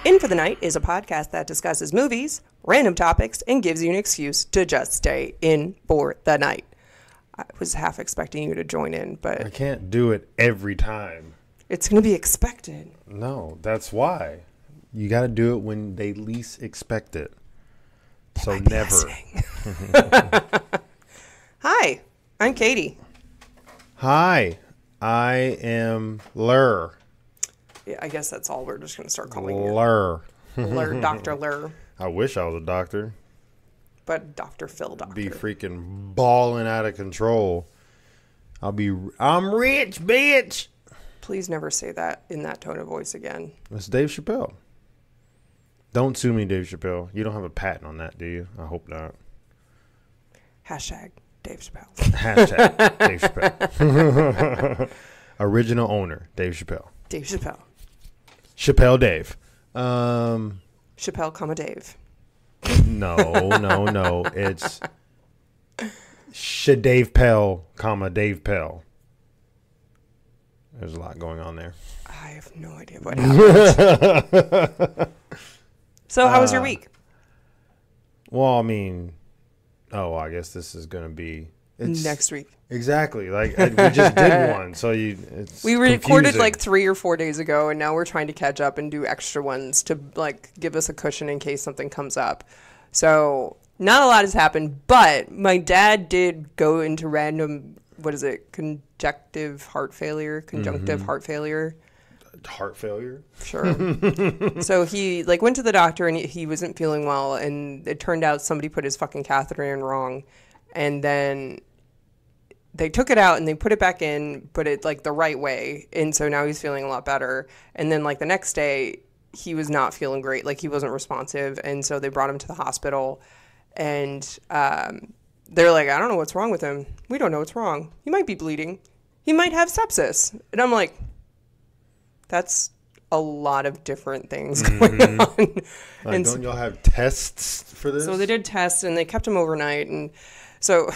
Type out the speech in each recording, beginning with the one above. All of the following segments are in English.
In for the Night is a podcast that discusses movies, random topics, and gives you an excuse to just stay in for the night. I was half expecting you to join in, but I can't do it every time. It's going to be expected. No, that's why. You got to do it when they least expect it. So never. Hi, I'm Katie. Hi, I am Lur. Yeah, I guess that's all we're just going to start calling you. Lur. Lur, Dr. Lur. I wish I was a doctor. But Dr. Phil Doctor. Be freaking balling out of control. I'm rich, bitch. Please never say that in that tone of voice again. It's Dave Chappelle. Don't sue me, Dave Chappelle. You don't have a patent on that, do you? I hope not. Hashtag Dave Chappelle. Hashtag Dave Chappelle. Original owner, Dave Chappelle. Dave Chappelle. Chappelle Dave. Chappelle, comma Dave. No. It's Dave Pell, comma Dave Pell. There's a lot going on there. I have no idea what happened. So, how was your week? Well, I mean, I guess this is going to be next week. Exactly. Like we just did one, so we recorded like 3 or 4 days ago, and now we're trying to catch up and do extra ones to like give us a cushion in case something comes up. So not a lot has happened, but my dad did go into random, conjunctive heart failure. Heart failure? Sure. So he went to the doctor and he wasn't feeling well, and it turned out somebody put his fucking catheter in wrong, and then they took it out and they put it back in, but it the right way, and so now he's feeling a lot better. And then the next day he was not feeling great, he wasn't responsive, and so they brought him to the hospital, and they're like, I don't know what's wrong with him. We don't know what's wrong. He might be bleeding. He might have sepsis. And I'm like, that's a lot of different things going on. And don't y'all have tests for this? So they did tests, and they kept him overnight. And so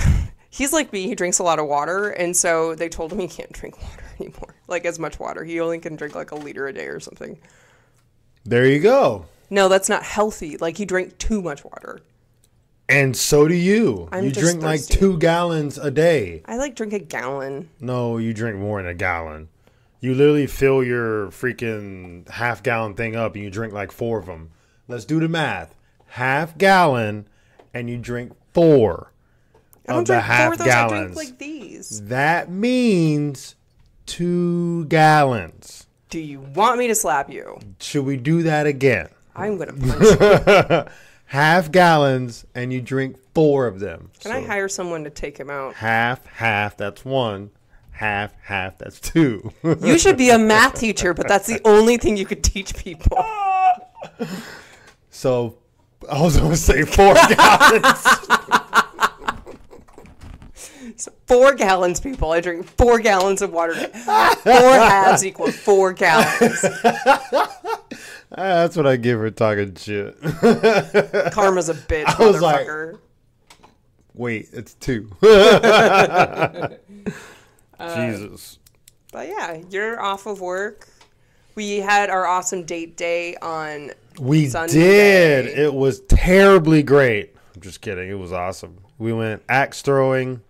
he's like me. He drinks a lot of water. And so they told him he can't drink water anymore, as much water. He only can drink a liter a day or something. There you go. No, that's not healthy. He drank too much water. And so do you. I'm you just drink thirsty. 2 gallons a day. I drink a gallon. No, you drink more than a gallon. You literally fill your freaking half-gallon thing up and you drink 4 of them. Let's do the math. Half gallon and you drink 4 of the half gallons. I drink these. That means 2 gallons. Do you want me to slap you? Should we do that again? I'm going to punch you. Half gallons and you drink 4 of them. Can I hire someone to take him out? Half, that's 1. Half, that's 2. You should be a math teacher, but that's the only thing you could teach people. So, I was going to say 4 gallons. So 4 gallons, people. I drink 4 gallons of water. 4 halves equals 4 gallons. That's what I give her talking shit. Karma's a bitch, I was motherfucker. Wait, it's 2. Jesus. But yeah, you're off of work. We had our awesome date day on Sunday. Did. It was terribly great. I'm just kidding. It was awesome. We went axe throwing.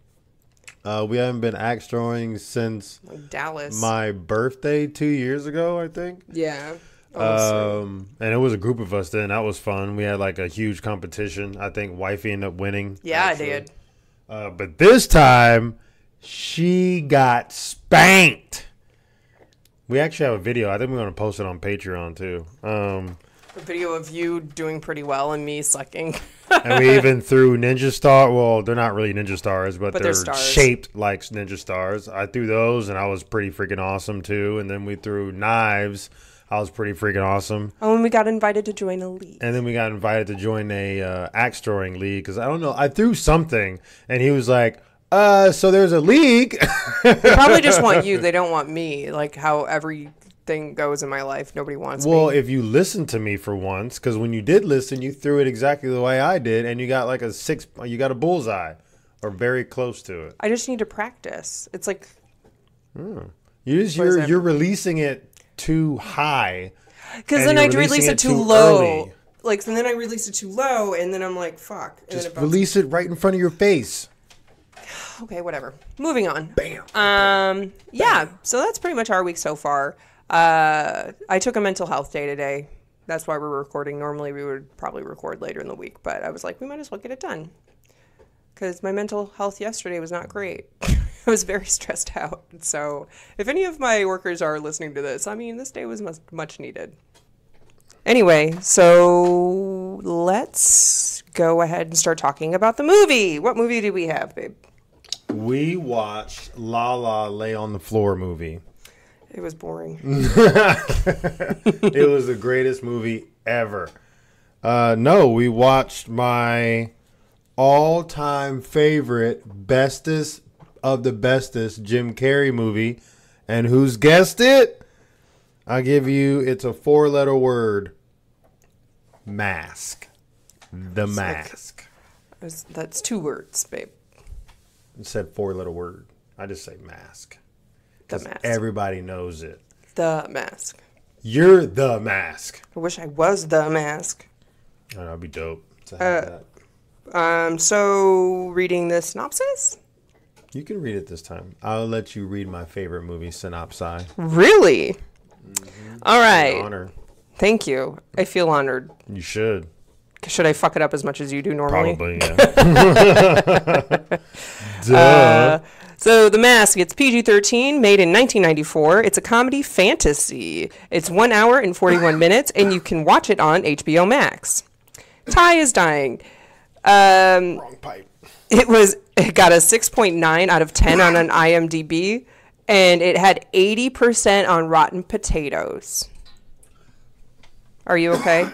We haven't been axe throwing since Dallas. My birthday 2 years ago, I think. Yeah. And it was a group of us then. That was fun. We had a huge competition. I think Wifey ended up winning. Yeah, actually. I did. But this time, she got spanked. We actually have a video. I think we're going to post it on Patreon too. A video of you doing pretty well and me sucking. And we even threw ninja star. Well, they're not really ninja stars, but they're stars. Shaped like ninja stars. I threw those, and I was pretty freaking awesome too. And then we threw knives. I was pretty freaking awesome. Oh, and we got invited to join a league. And then we got invited to join a axe throwing league because I don't know. I threw something, and he was like, so there's a league. They probably just want you. They don't want me. How everything goes in my life, nobody wants me. Well, if you listen to me for once, because when you did listen, you threw it exactly the way I did, and you got you got a bullseye, or very close to it. I just need to practice. It's you're releasing it too high Because And then you're I release releasing it it too too low. early. Like, so then I release it too low, and then I'm like, fuck. And Just then it release it right in front of your face. Okay, whatever. Moving on. Bam. Yeah, so that's pretty much our week so far. I took a mental health day today. That's why we're recording. Normally we would probably record later in the week, but I was like, we might as well get it done. Because my mental health yesterday was not great. I was very stressed out. So if any of my workers are listening to this, I mean, this day was much needed. Anyway, so let's go ahead and start talking about the movie. What movie do we have, babe? We watched La La Lay on the Floor movie. It was boring. It was the greatest movie ever. No, we watched my all-time favorite, bestest of the bestest Jim Carrey movie. And who's guessed it? I'll give you, it's a 4-letter word. Mask. The Mask. That's 2 words, babe. It said 4-letter word. I just say mask. The Mask. Everybody knows it. The Mask. You're the Mask. I wish I was the Mask. Oh, that'd be dope to have that. So reading the synopsis? You can read it this time. I'll let you read my favorite movie synopsis. Really? Mm-hmm. All right. Honor. Thank you. I feel honored. You should. Should I fuck it up as much as you do normally? Probably, yeah. Duh. So The Mask, it's PG-13, made in 1994. It's a comedy fantasy. It's 1 hour and 41 minutes, and you can watch it on HBO Max. Ty is dying. Wrong pipe. It got a 6.9 out of 10 on an IMDb, and it had 80% on Rotten Potatoes. Are you okay?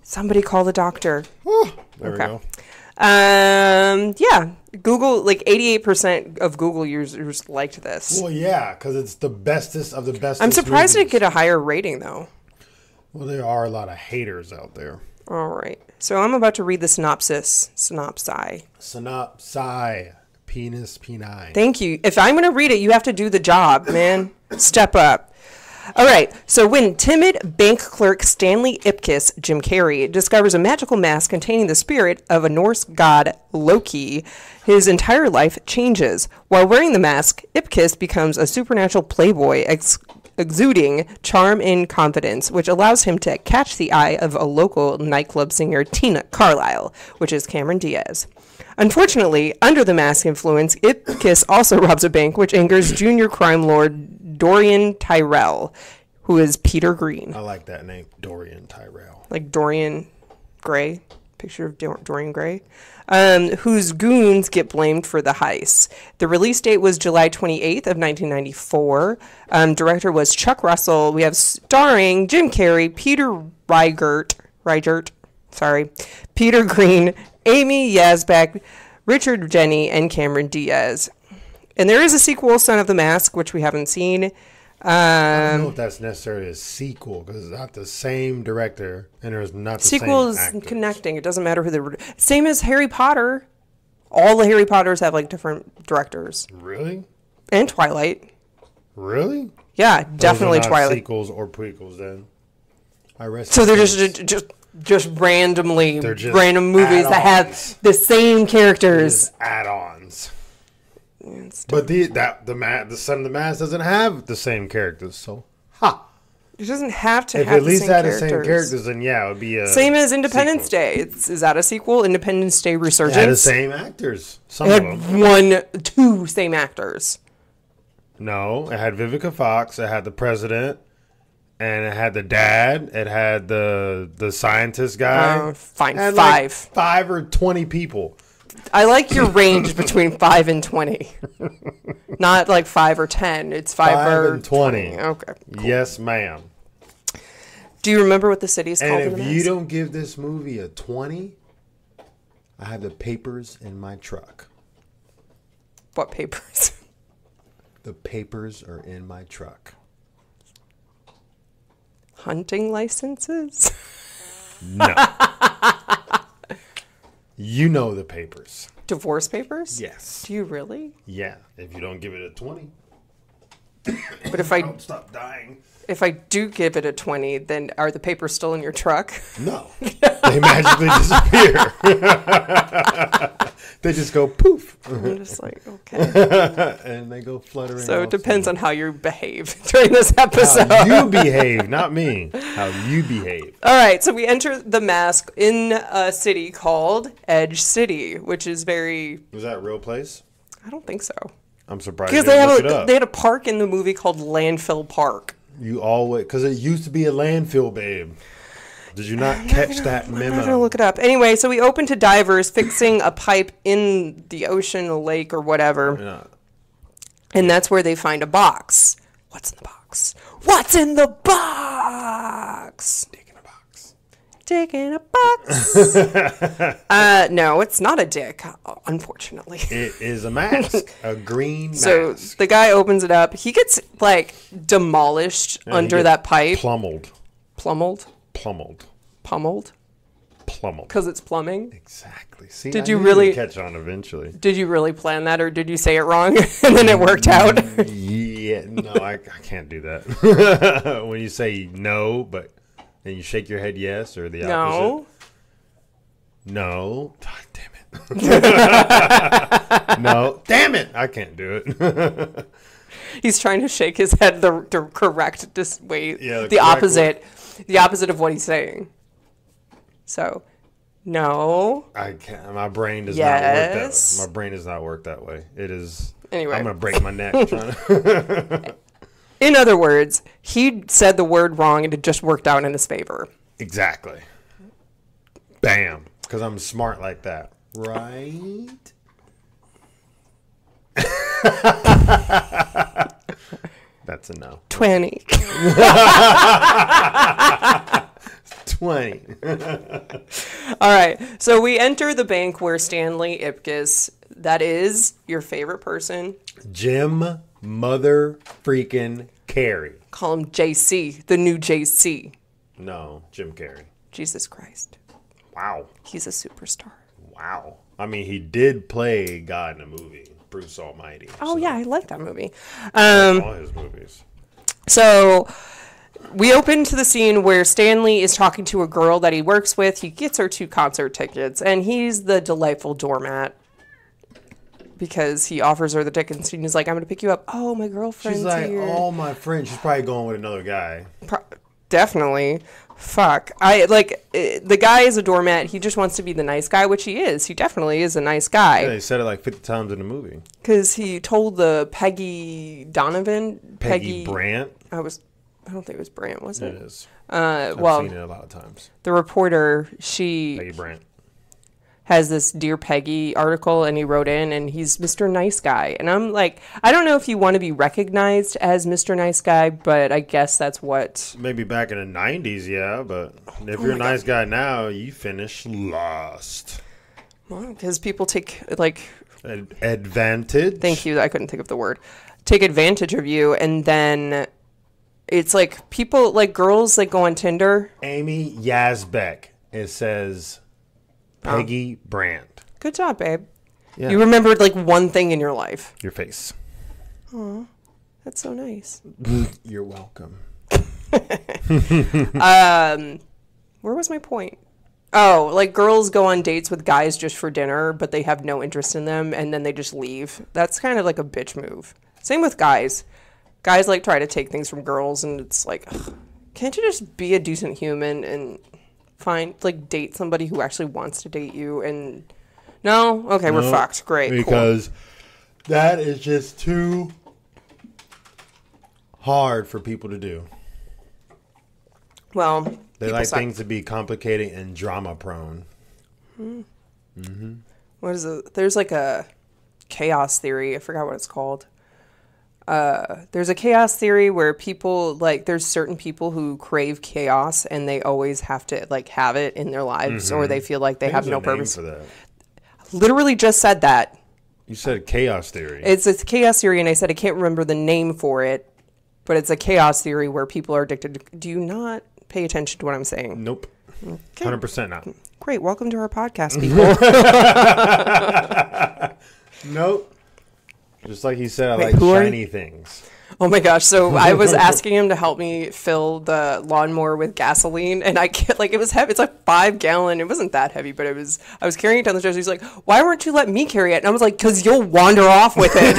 Somebody call the doctor. There we go. Yeah. Google, like 88% of Google users liked this. Well, yeah, because it's the bestest of the bestest. I'm surprised movies. it get a higher rating, though. Well, there are a lot of haters out there. All right. So I'm about to read the synopsis. Synopsi. Penis, peni. Thank you. If I'm going to read it, you have to do the job, man. Step up. All right, so when timid bank clerk Stanley Ipkiss, Jim Carrey, discovers a magical mask containing the spirit of a Norse god Loki, his entire life changes. While wearing the mask, Ipkiss becomes a supernatural playboy exuding charm and confidence, which allows him to catch the eye of a local nightclub singer, Tina Carlisle, which is Cameron Diaz. Unfortunately, under the mask influence, Ipkiss also robs a bank, which angers junior crime lord Dorian Tyrell, who is Peter Green. I like that name, Dorian Tyrell. Like Dorian Gray, picture of Dorian Gray, whose goons get blamed for the heist. The release date was July 28th of 1994. Director was Chuck Russell. We have starring Jim Carrey, Peter Rygert, Peter Green, Amy Yazbek, Richard Jenny, and Cameron Diaz. And there is a sequel, Son of the Mask, which we haven't seen. I don't know if that's necessarily a sequel because it's not the same director and there's not the sequel same is actors. connecting. It doesn't matter who the same as Harry Potter. All the Harry Potters have like different directors. Really? And Twilight. Really? Yeah, definitely Those are not Twilight. Sequels or prequels then. I rest. So they're just randomly They're just random movies that have add-ons. the same characters. Add-ons. But the Son of the Mask doesn't have the same characters, so It doesn't have to if have at least the same had characters. the same characters, then yeah, it would be a Same as Independence sequel. Day. Is that a sequel? Independence Day It Resurgence. had the same actors. Some It of had them. 2 same actors. No, it had Vivica Fox. It had the president, and it had the dad. It had the scientist guy. Fine, It had 5. like 5 or 20 people. I like your range between 5 and 20. Not like 5 or 10. It's 5 or and 20. Okay. Cool. Yes, ma'am. Do you remember what the city is called? And if you don't give this movie a 20, I have the papers in my truck. What papers? The papers are in my truck. Hunting licenses? No. You know the papers. Divorce papers? Yes. Do you really? Yeah. If you don't give it a 20. But if I don't stop dying. If I do give it a 20, then are the papers still in your truck? No. They magically disappear. They just go poof. I'm just like, okay. And they go fluttering. So it depends on how you behave during this episode. How you behave, not me. How you behave. All right, so we enter the Mask in a city called Edge City, which is very... Was that a real place? I don't think so. I'm surprised Because they had a park in the movie called Landfill Park. You always... Because it used to be a landfill, babe. Did you not catch that memo? I'm gonna look it up. Anyway, so we open to divers fixing a pipe in the ocean, a lake, or whatever. Yeah. And that's where they find a box. What's in the box? What's in the box? Dick in a box. Dick in a box. No, it's not a dick, unfortunately. It is a mask. A green mask. So the guy opens it up. He gets, like, demolished under that pipe. Plummeled. Plummeled? Pummeled. Pummeled? Plummeled. Because it's plumbing? Exactly. See, Did I you knew really you'd catch on eventually? Did you really plan that, or did you say it wrong and then it worked out? Yeah, no, I can't do that. When you say no, but then you shake your head yes, or the opposite. No. God damn it. No. Damn it. I can't do it. He's trying to shake his head the correct way. Yeah, the opposite. The opposite of what he's saying. So, no. I can't. My brain does not work that way. My brain does not work that way. It is. Anyway. I'm going to break my neck trying to. In other words, he said the word wrong and it just worked out in his favor. Exactly. Bam. Because I'm smart like that. Right? That's a no. 20. 20. All right. So we enter the bank where Stanley Ipkiss, that is your favorite person. Jim Mother freaking Carrey. Call him JC, the new JC. No, Jim Carrey. Jesus Christ. Wow. He's a superstar. Wow. I mean, he did play God in a movie, Bruce Almighty. Oh, yeah, I like that movie. All his movies. So we open to the scene where Stanley is talking to a girl that he works with. He gets her 2 concert tickets, and he's the delightful doormat because he offers her the tickets, and he's like, I'm going to pick you up. Oh, my girlfriend's She's like, here. oh, my friend. She's probably going with another guy. Definitely. Fuck. The guy is a doormat. He just wants to be the nice guy, which he is. He definitely is a nice guy. Yeah, they said it like 50 times in the movie. Because he told the Peggy Donovan. Peggy Brandt. I don't think it was Brandt, was it? It is. I've seen it a lot of times. The reporter, she Peggy Brandt. has this Dear Peggy article, and he wrote in, and he's Mr. Nice Guy. And I'm like, I don't know if you want to be recognized as Mr. Nice Guy, but I guess that's what... Maybe back in the 90s, yeah, but if you're a nice guy now, you finish lost. Well, because people take, like... Advantage? Thank you, I couldn't think of the word. Take advantage of you, and then... It's like people, like girls, like go on Tinder. Amy Yazbek. It says Peggy Brandt. Good job, babe. Yeah. You remembered like one thing in your life. Your face. Aw, that's so nice. You're welcome. Where was my point? Oh, like girls go on dates with guys just for dinner, but they have no interest in them, and then they just leave. That's kind of like a bitch move. Same with guys. Guys like try to take things from girls, and it's like, ugh, can't you just be a decent human and date somebody who actually wants to date you? And no, okay, we're fucked. Great, because that is just too hard for people to do. Well, they like things to be complicated and drama prone. What is it? There's like a chaos theory. I forgot what it's called. There's a chaos theory where people there's certain people who crave chaos and they always have to have it in their lives, or they feel like they have no purpose. For that. Literally just said that. You said chaos theory. It's a chaos theory, and I said I can't remember the name for it, but it's a chaos theory where people are addicted to... Do you not pay attention to what I'm saying? Nope. Okay. 100% not. Great. Welcome to our podcast, people. Nope. Just like he said, I like shiny things. Oh my gosh. So I was asking him to help me fill the lawnmower with gasoline, and I can't, like, it was heavy. It's like 5 gallon. It wasn't that heavy, but I was carrying it down the stairs. He's like, why weren't you letting me carry it? And I was like, because you'll wander off with it.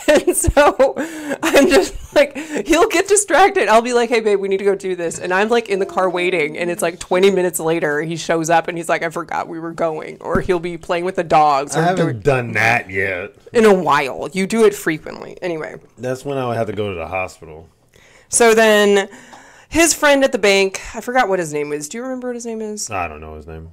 And so I'm just like, he'll get distracted. I'll be like, hey, babe, we need to go do this. And I'm like in the car waiting, and it's like 20 minutes later, he shows up and he's like, I forgot we were going. Or he'll be playing with the dogs. I haven't done that yet. In a while. You do it frequently. Anyway. That's when I would have to go to the hospital. So then his friend at the bank, I forgot what his name is. Do you remember what his name is? I don't know his name.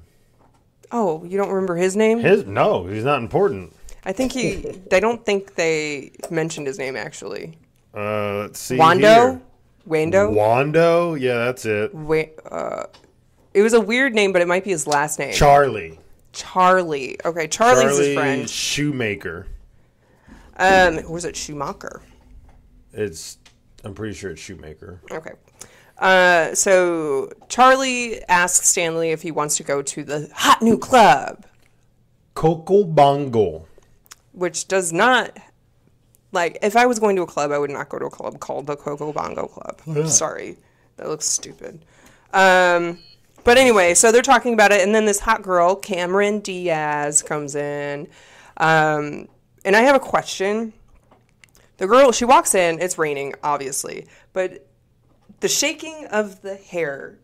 Oh, you don't remember his name? No, he's not important. I think they don't think they mentioned his name, actually. Let's see Wando? here. Wando? Yeah, that's it. It was a weird name, but it might be his last name. Charlie. Okay, Charlie's his friend. Shoemaker. Or was it Schumacher? I'm pretty sure it's Shoemaker. Okay. So Charlie asks Stanley if he wants to go to the hot new club. Coco Bongo. Which does not, like, if I was going to a club, I would not go to a club called the Coco Bongo Club. Yeah. Sorry. That looks stupid. But anyway, so they're talking about it, and then this hot girl, Cameron Diaz, comes in. And I have a question. The girl, she walks in, it's raining, obviously, but the shaking of the hair,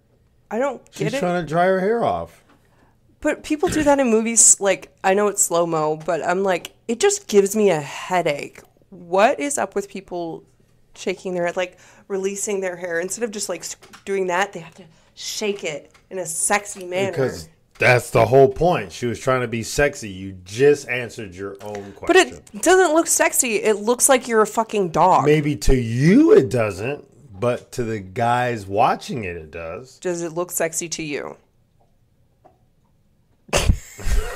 I don't get it. She's trying to dry her hair off. But people do that in movies, like, I know it's slow-mo, but I'm like, it just gives me a headache. What is up with people shaking their head, like, releasing their hair? Instead of just, like, doing that, they have to shake it in a sexy manner. Because that's the whole point. She was trying to be sexy. You just answered your own question. But it doesn't look sexy. It looks like you're a fucking dog. Maybe to you it doesn't, but to the guys watching it, it does. Does it look sexy to you?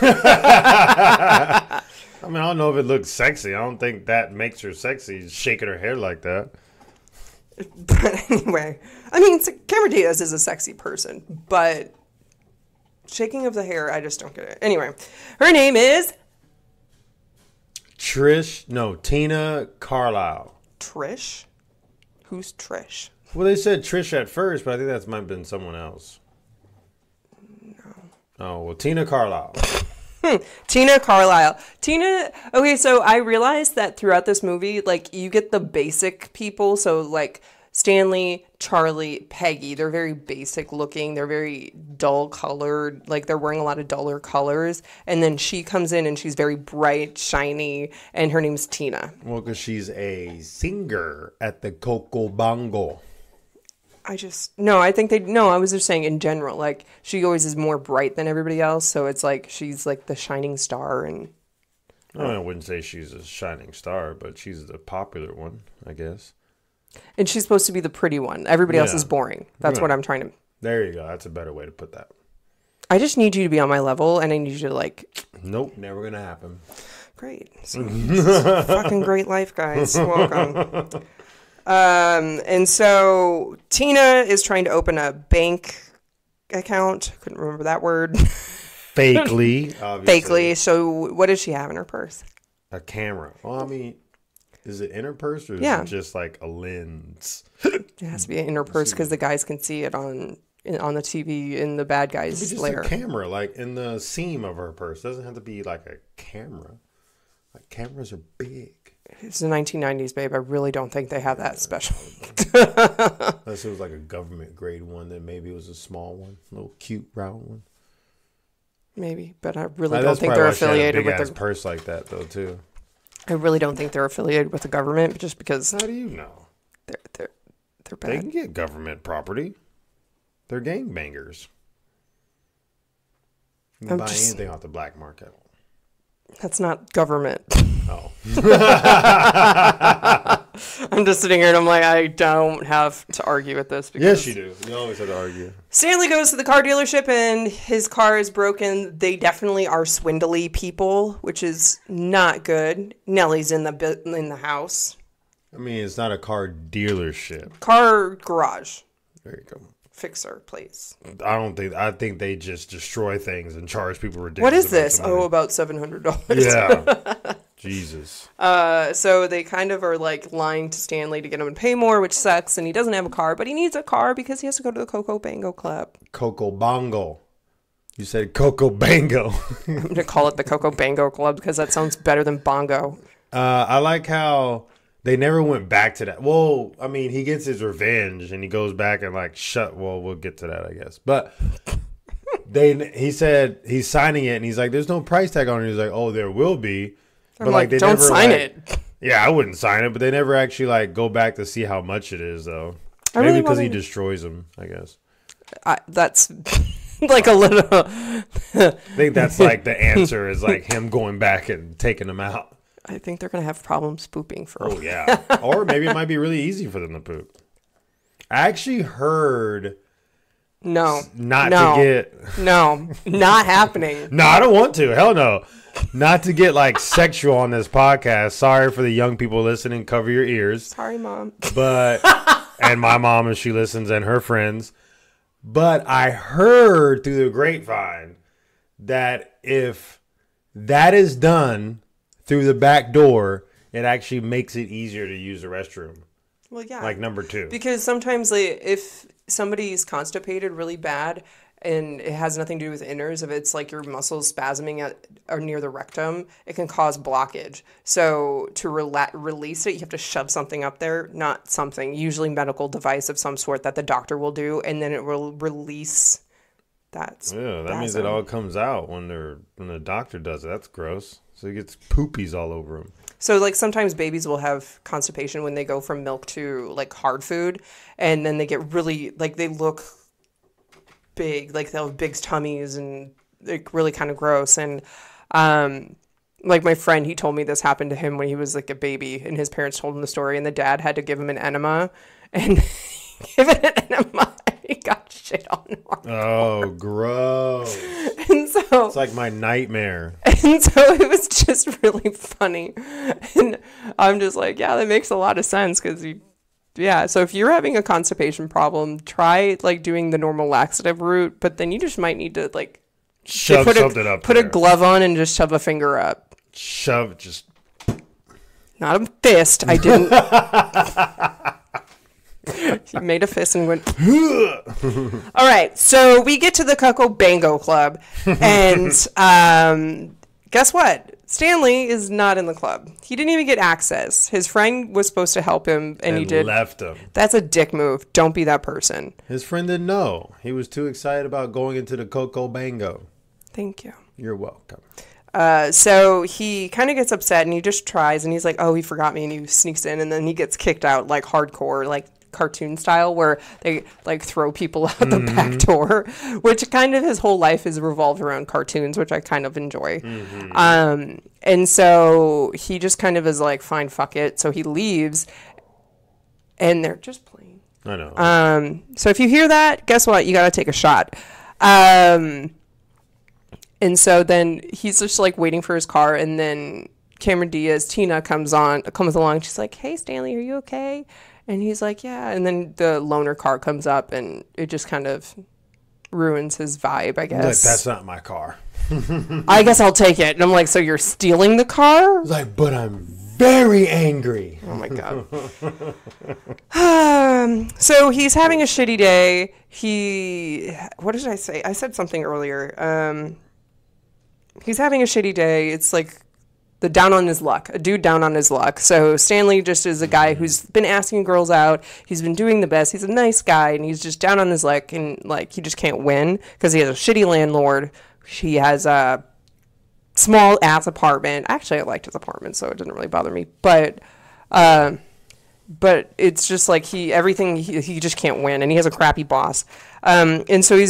I mean, I don't know if it looks sexy. I don't think that makes her sexy, shaking her hair like that. But anyway, I mean, Cameron Diaz is a sexy person, but shaking of the hair, I just don't get it. Anyway, her name is Tina Carlisle. Trish? Who's Trish? Well, they said Trish at first, but I think that might have been someone else. Oh, well, Tina Carlisle. Tina Carlisle. Okay, so I realized that throughout this movie, like, you get the basic people. So, like, Stanley, Charlie, Peggy, they're very basic looking. They're very dull colored. Like, they're wearing a lot of duller colors. And then she comes in and she's very bright, shiny, and her name's Tina. Well, because she's a singer at the Coco Bongo. I was just saying in general, like, she always is more bright than everybody else, so it's like she's like the shining star. And I wouldn't say she's a shining star, but she's the popular one, I guess. And she's supposed to be the pretty one. Everybody else is boring. That's what I'm trying to... There you go. That's a better way to put that. I just need you to be on my level, and I need you to, like... Nope, never gonna happen. Great. So, this is a fucking great life, guys. Welcome. And so Tina is trying to open a bank account. Couldn't remember that word. Fakely, obviously. Fakely. So what does she have in her purse? A camera. Well, I mean, is it in her purse or is it just like a lens? It has to be in her purse because the guys can see it on the TV in the bad guys' It's just lair. a camera, like in the seam of her purse. It doesn't have to be like a camera. Like, cameras are big. It's the 1990s, babe. I really don't think they have that special. Unless it was like a government grade one, then maybe it was a small one, a little cute round one. Maybe, but I really don't think they're affiliated with the purse like that, though. Too. I really don't think they're affiliated with the government, just because. How do you know? They're bad. They can get government property. They're gangbangers. You can buy anything off the black market. That's not government. Oh. I'm just sitting here and I'm like, I don't have to argue with this. Yes, you do. You always have to argue. Stanley goes to the car dealership and his car is broken. They definitely are swindly people, which is not good. Nellie's in the house. I mean, it's not a car dealership. Car garage. There you go. Fixer place. I think they just destroy things and charge people ridiculous. What is this? Oh, about $700. Yeah. Jesus. So they kind of are like lying to Stanley to get him to pay more, which sucks. And he doesn't have a car, but he needs a car because he has to go to the Coco Bango Club. Coco Bongo. You said Coco Bango. I'm going to call it the Coco Bango Club because that sounds better than bongo. I like how they never went back to that. Well, I mean, he gets his revenge and he goes back and like well, we'll get to that, I guess. But he said he's signing it and he's like, there's no price tag on it. He's like, oh, there will be. But like, they don't never sign it. Yeah, I wouldn't sign it, but they never actually like go back to see how much it is though. Maybe because he destroys them, I guess. That's like a little. I think that's like the answer is like him going back and taking them out. I think they're gonna have problems pooping for. Oh yeah, or maybe it might be really easy for them to poop. I actually heard. Not happening. No, I don't want to. Hell no. Not to get like sexual on this podcast. Sorry for the young people listening. Cover your ears. Sorry, Mom. But and my mom, if she listens, and her friends. But I heard through the grapevine that if that is done through the back door, it actually makes it easier to use the restroom. Well, yeah. Like number 2. Because sometimes if somebody's constipated really bad and it has nothing to do with inners, if it's like your muscles spasming or near the rectum, it can cause blockage. So to release it, you have to shove something up there, not something, usually medical device of some sort that the doctor will do, and then it will release that spasm. Yeah, that means it all comes out when the doctor does it. That's gross. So he gets poopies all over him. So, like, sometimes babies will have constipation when they go from milk to, like, hard food. And then they get really, like, they look big. Like, they'll have big tummies and, like, really kind of gross. And, like, my friend, he told me this happened to him when he was, like, a baby. And his parents told him the story. And the dad had to give him an enema. And give it an enema. He got shit on hard. Oh, gross. And so it's like my nightmare. And so it was just really funny. And I'm just like, yeah, that makes a lot of sense because so if you're having a constipation problem, try like doing the normal laxative route, but then you just might need to like shove something up. Put a glove on and just shove a finger up. Not a fist. I didn't. He made a fist and went. All right, so we get to the Coco Bango Club, and guess what? Stanley is not in the club. He didn't even get access. His friend was supposed to help him, and he did. Left him. That's a dick move. Don't be that person. His friend didn't know. He was too excited about going into the Coco Bango. Thank you. You're welcome. So he kind of gets upset, and he just tries, and he's like, "Oh, he forgot me," and he sneaks in, and then he gets kicked out like hardcore, like cartoon style, where they like throw people out the back door, which kind of his whole life is revolved around cartoons, which I kind of enjoy. And so he just kind of is like, fine, fuck it. So he leaves, and they're just playing. I know. So if you hear that, guess what? You got to take a shot. And so then he's just like waiting for his car, and then Cameron Diaz, Tina comes along. She's like, "Hey, Stanley, are you okay?" And he's like, "Yeah." And then the loaner car comes up, and it just kind of ruins his vibe, I guess. Like, that's not my car. I guess I'll take it. And I'm like, "So you're stealing the car?" Like, but I'm very angry. Oh my God. So he's having a shitty day. What did I say? I said something earlier. He's having a shitty day. It's like a dude down on his luck. So Stanley just is a guy who's been asking girls out. He's been doing the best. He's a nice guy, and he's just down on his luck, and like he just can't win because he has a shitty landlord. He has a small ass apartment. Actually, I liked his apartment, so it didn't really bother me. But it's just like he just can't win, and he has a crappy boss. And so he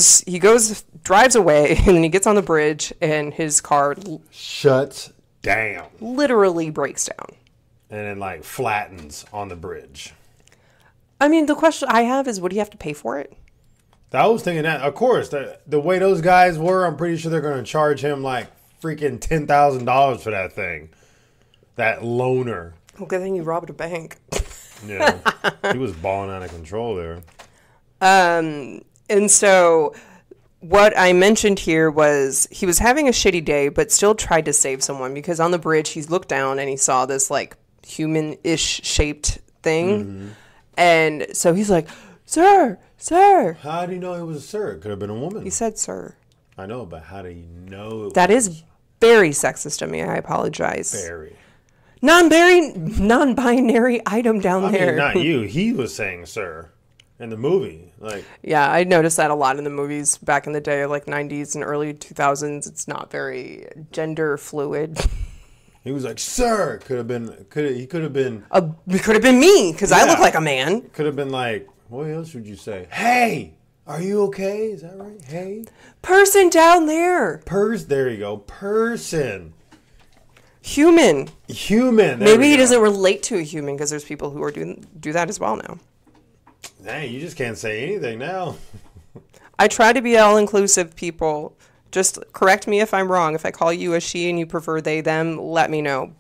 drives away, and then he gets on the bridge, and his car shuts down. Literally breaks down. And then like flattens on the bridge. I mean, the question I have is, would he have to pay for it? I was thinking that, of course, the way those guys were, I'm pretty sure they're going to charge him like freaking $10,000 for that thing. That loaner. Well, good thing you robbed a bank. Yeah. He was balling out of control there. And so what I mentioned here was he was having a shitty day, but still tried to save someone because on the bridge he looked down and he saw this like human-ish shaped thing. And so he's like, sir. How do you know it was a sir? It could have been a woman. He said sir. I know, but how do you know? That is very sexist of me. I apologize. Very. Non-binary item down there. Mean, not you. He was saying sir in the movie. Like, yeah, I noticed that a lot in the movies back in the day, like 90s and early 2000s. It's not very gender fluid. He was like, sir. He could have been me because I look like a man. Could have been like, what else would you say? Hey, are you okay? Is that right? Hey, person down there. There you go. Person. Human. Maybe he doesn't relate to a human because there's people who do that as well now. Dang, you just can't say anything now. I try to be all-inclusive, people. Just correct me if I'm wrong. If I call you a she and you prefer they, them, let me know.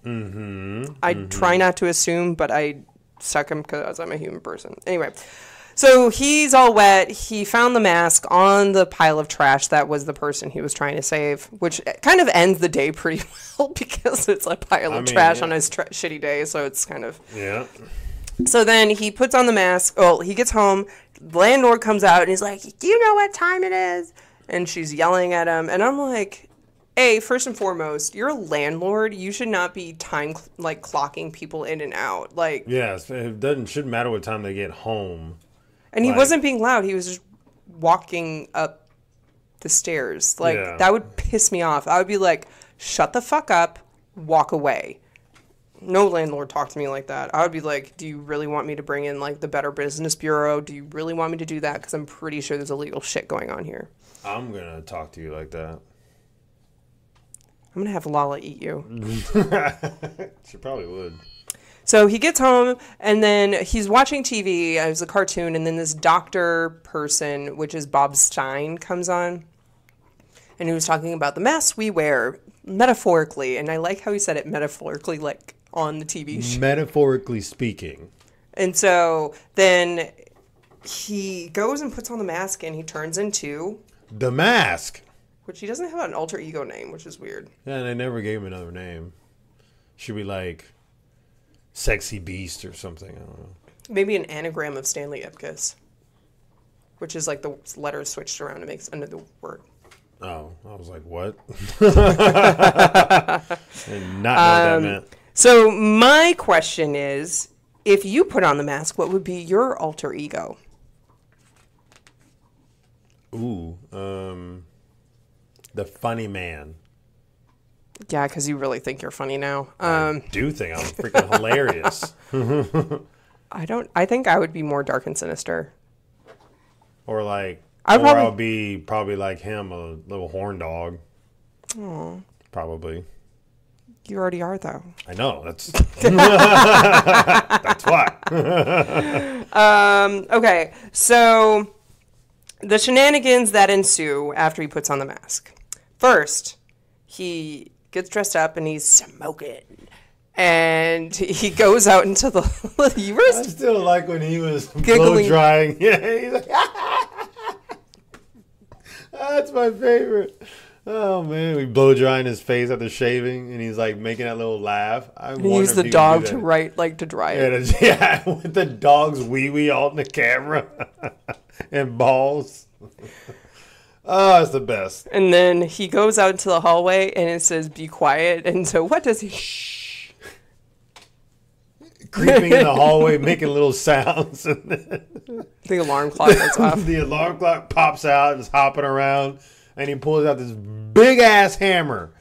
I try not to assume, but I suck him because I'm a human person. Anyway, so he's all wet. He found the mask on the pile of trash that was the person he was trying to save, which kind of ends the day pretty well because it's a pile of trash on his shitty day, so it's kind of... Yeah. So then he puts on the mask. Oh, he gets home. The landlord comes out and he's like, do you know what time it is? And she's yelling at him. And I'm like, hey, first and foremost, you're a landlord. You should not be clocking people in and out. Like, yes, it shouldn't matter what time they get home. And he wasn't being loud. He was just walking up the stairs. Like, that would piss me off. I would be like, shut the fuck up, walk away. No landlord talked to me like that. I would be like, do you really want me to bring in, like, the Better Business Bureau? Do you really want me to do that? Because I'm pretty sure there's illegal shit going on here. I'm going to talk to you like that. I'm going to have Lala eat you. She probably would. So he gets home, and then he's watching TV. It was a cartoon, and then this doctor person, which is Bob Stein, comes on. And he was talking about the masks we wear, metaphorically. And I like how he said it metaphorically, like, on the TV show. Metaphorically speaking. And so then he goes and puts on the mask, and he turns into... The Mask. Which he doesn't have an alter ego name, which is weird. Yeah, and they never gave him another name. Should be like Sexy Beast or something. I don't know. Maybe an anagram of Stanley Ipkiss. Which is like the letters switched around to make another word. Oh, I was like, what? I did not know what that meant. So my question is, if you put on the mask, what would be your alter ego? Ooh, the funny man. Yeah, because you really think you're funny now. I do think I'm freaking hilarious. I think I would be more dark and sinister. Or like, I'll be probably like him, a little horn dog. Aww. Probably. You already are, though. I know. That's that's why. Okay, so the shenanigans that ensue after he puts on the mask. First, he gets dressed up and he's smoking. And he goes out into the... I still like when he was blow drying. Yeah, he's like... That's my favorite. Oh, man. We blow drying his face after shaving, and he's, like, making that little laugh. He used the dog to dry it. Yeah, with the dog's wee-wee all in the camera. And balls. Oh, it's the best. And then he goes out into the hallway, and it says, be quiet. And so what does he... Shh. Creeping in the hallway, making little sounds. The alarm clock goes off. The alarm clock pops out and is hopping around, and he pulls out this big-ass hammer.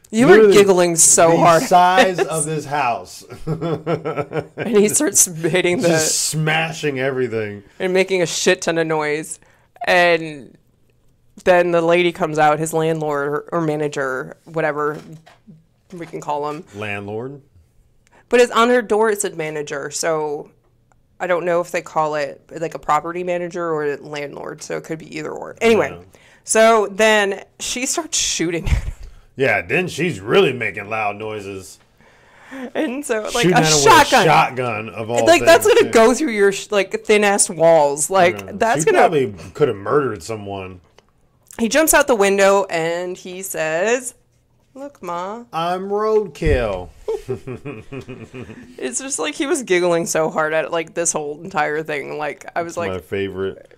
You were giggling so hard. The size of this house. And he starts hitting just smashing everything. And making a shit ton of noise. And then the lady comes out, his landlord or manager, whatever we can call him. Landlord? But it's on her door, it said manager. So I don't know if they call it like a property manager or a landlord. So it could be either or. Anyway, so then she starts shooting at him. Yeah, then she's really making loud noises. And so, like, shooting a shotgun of all like, things, that's going to go through your, like, thin-ass walls. Like, that's she going to... probably could have murdered someone. He jumps out the window and he says, "Look, Ma." I'm roadkill. It's just like he was giggling so hard at like this whole entire thing. Like I was like, my favorite.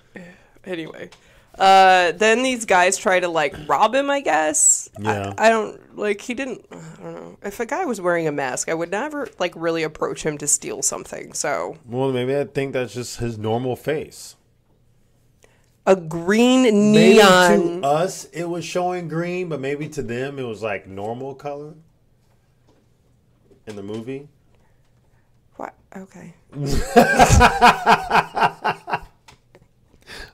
Anyway. Then these guys try to like rob him, I guess. Yeah. I don't like I don't know. If a guy was wearing a mask, I would never like really approach him to steal something. So Well, maybe I think that's just his normal face. a green Maybe neon. to us it was showing green, but maybe to them it was like normal color in the movie. What? Okay.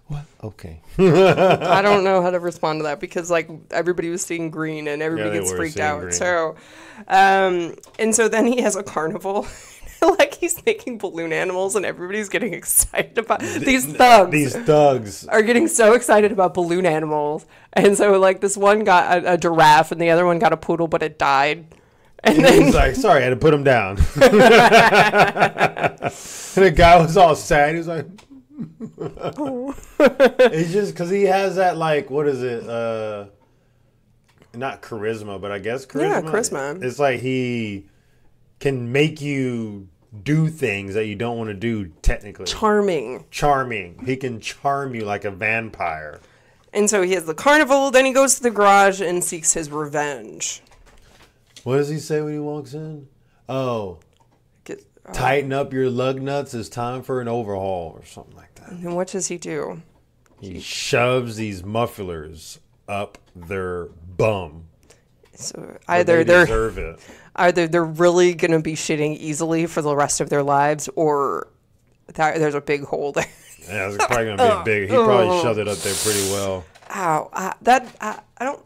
What? Okay. I don't know how to respond to that because like everybody was seeing green and everybody gets freaked out. Green. So, and so then he has a carnival. Like he's making balloon animals and everybody's getting excited about these thugs. These thugs are getting so excited about balloon animals. And so like this one got a giraffe and the other one got a poodle, but it died. And then he's like, sorry, I had to put him down. And the guy was all sad. He was like, it's just because he has that, like, what is it? Not charisma, but I guess charisma. Yeah, charisma. It's like he can make you do things that you don't want to do technically. Charming. He can charm you like a vampire. And so he has the carnival, then he goes to the garage and seeks his revenge. What does he say when he walks in? Oh, tighten up your lug nuts. It's time for an overhaul or something like that. And what does he do? He shoves these mufflers up their bum. So They deserve it. either they're really going to be shitting easily for the rest of their lives, or there's a big hole there. Yeah, it's probably going to be big. He probably shoved it up there pretty well. Ow. I don't...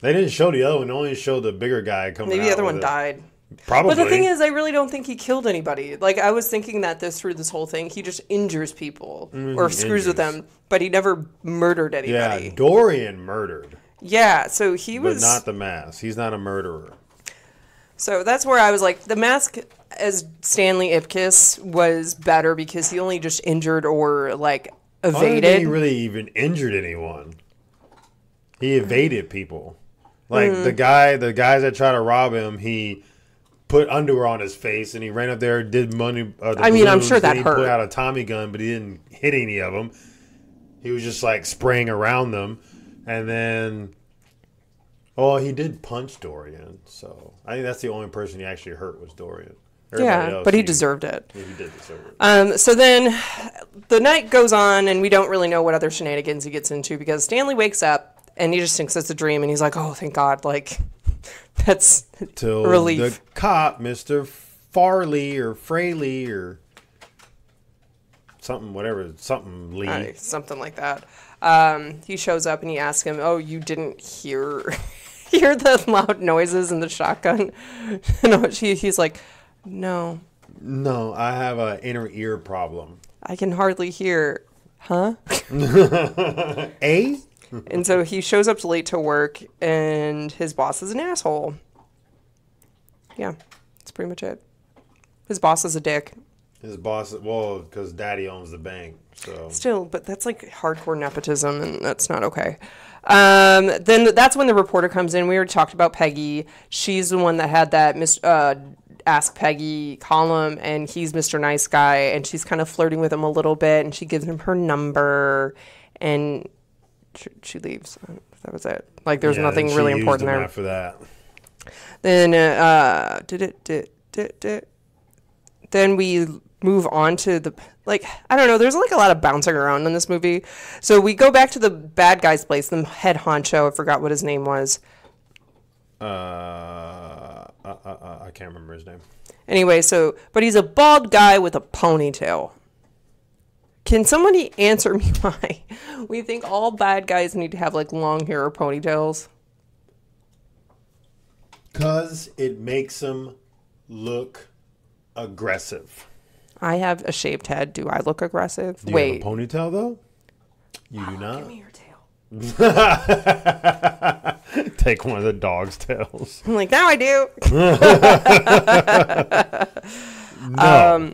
They didn't show the other one. They only showed the bigger guy coming out. Maybe the other with one it. died. Probably. But the thing is, I really don't think he killed anybody. Like, I was thinking that through this whole thing, he just injures people or screws with them, but he never murdered anybody. Yeah, Dorian murdered. Yeah, so he was... But not the mask. He's not a murderer. So that's where I was like, the mask as Stanley Ipkiss was better because he only just injured or, like, I don't evaded. think he really even injured anyone. He evaded people. Like, the guys that tried to rob him, he put underwear on his face and he ran up there, did money. I mean, I'm sure that he hurt. Put out a Tommy gun, but he didn't hit any of them. He was just like spraying around them, and then, he did punch Dorian. So I think that's the only person he actually hurt was Dorian. Everybody else, But he deserved it. Yeah, he did deserve it. So then the night goes on, and we don't really know what other shenanigans he gets into because Stanley wakes up and he just thinks it's a dream, and he's like, "Oh, thank God!" Like that's Till relief. the cop, Mr. Farley or Fraley or something, whatever, something Lee. Something like that. He shows up and he asks him, "Oh, you didn't hear the loud noises in the shotgun?" No, he's like, "No, I have an inner ear problem. I can hardly hear." Huh? A? And so he shows up late to work, and his boss is an asshole. Yeah, that's pretty much it. His boss is a dick. His boss, because daddy owns the bank, so. Still, but that's like hardcore nepotism, and that's not okay. Then that's when the reporter comes in. We already talked about Peggy. She's the one that had that Ask Peggy column, and he's Mr. Nice Guy, and she's kind of flirting with him a little bit, and she gives him her number, and she leaves. That was it. Like, there's nothing really important there. After that. Then, then we move on to the, like, I don't know, there's like a lot of bouncing around in this movie. So we go back to the bad guy's place, the head honcho. I forgot what his name was. I can't remember his name. Anyway, but he's a bald guy with a ponytail. Can somebody answer me why we think all bad guys need to have like long hair or ponytails? Because it makes them look aggressive. I have a shaved head. Do I look aggressive? Do you have a ponytail though? You do not? Give me your tail. Take one of the dog's tails. I'm like, now I do. No.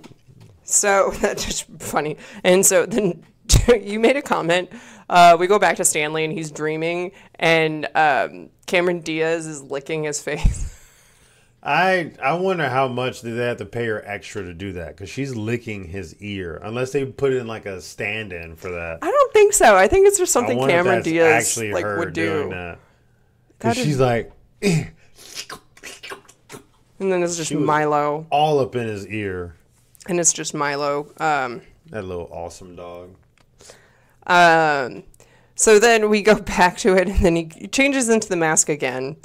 So that's just funny. And so then you made a comment. We go back to Stanley and he's dreaming, and Cameron Diaz is licking his face. I wonder how much did they have to pay her extra to do that, because she's licking his ear, unless they put in like a stand-in for that. I don't think so. I think it's just something Cameron Diaz actually like her would do. Doing that. Because she's like, and then it's just Milo all up in his ear, and it's just Milo. That little awesome dog. So then we go back to it, and then he changes into the mask again.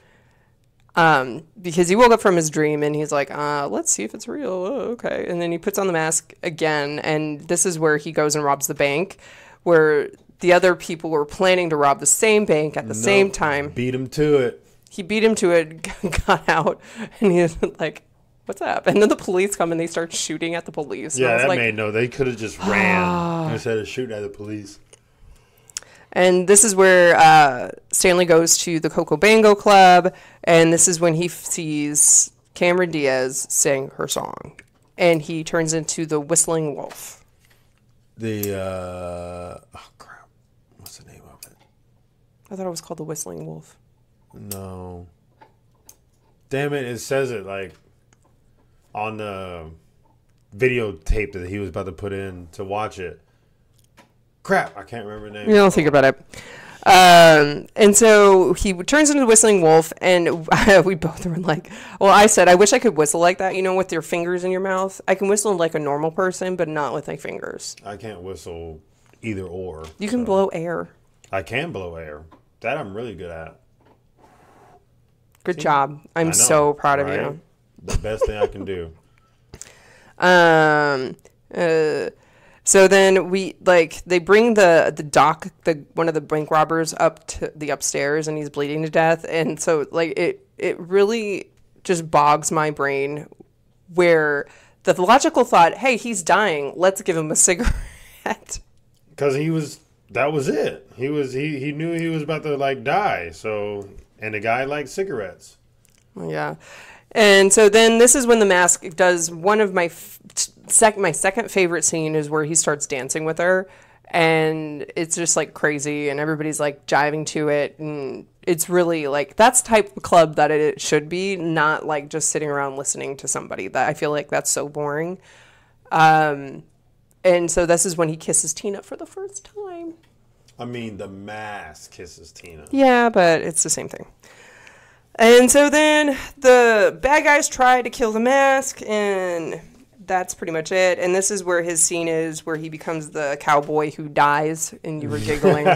Because he woke up from his dream and he's like, let's see if it's real. Oh, okay. And then he puts on the mask again. And this is where he goes and robs the bank, where the other people were planning to rob the same bank at the same time. Beat him to it. He beat him to it, got out, and he's like, what's up? And then the police come and they start shooting at the police. Yeah, that made they could have just ran instead of shooting at the police. And this is where Stanley goes to the Coco Bango Club, and this is when he sees Cameron Diaz sing her song, and he turns into the Whistling Wolf. Oh crap, what's the name of it? I thought it was called the Whistling Wolf. No. Damn it! It says it like on the videotape that he was about to put in to watch it. Crap, I can't remember the name. You don't think about it. And so he turns into the Whistling Wolf, and we both were like, well, I said, I wish I could whistle like that, with your fingers in your mouth. I can whistle like a normal person, but not with my fingers. I can't whistle either or. You can blow air. I can blow air. That I'm really good at. Good job. I'm so proud of you. The best thing I can do. So then they bring the one of the bank robbers up to the upstairs, and he's bleeding to death. And so it really just bogs my brain, where the logical thought, hey, he's dying, let's give him a cigarette. Because that was it. He knew he was about to die. So, and the guy liked cigarettes. Yeah. And so then this is when the mask does one of my second favorite scene, is where he starts dancing with her, and it's just crazy, and everybody's jiving to it, and it's really that's the type of club that it should be, not just sitting around listening to somebody. That I feel like that's so boring. And so this is when he kisses Tina for the first time. I mean, the mask kisses Tina. Yeah, but it's the same thing. And so then the bad guys try to kill the mask, and that's pretty much it. And this is where his scene is, where he becomes the cowboy who dies, and you were giggling.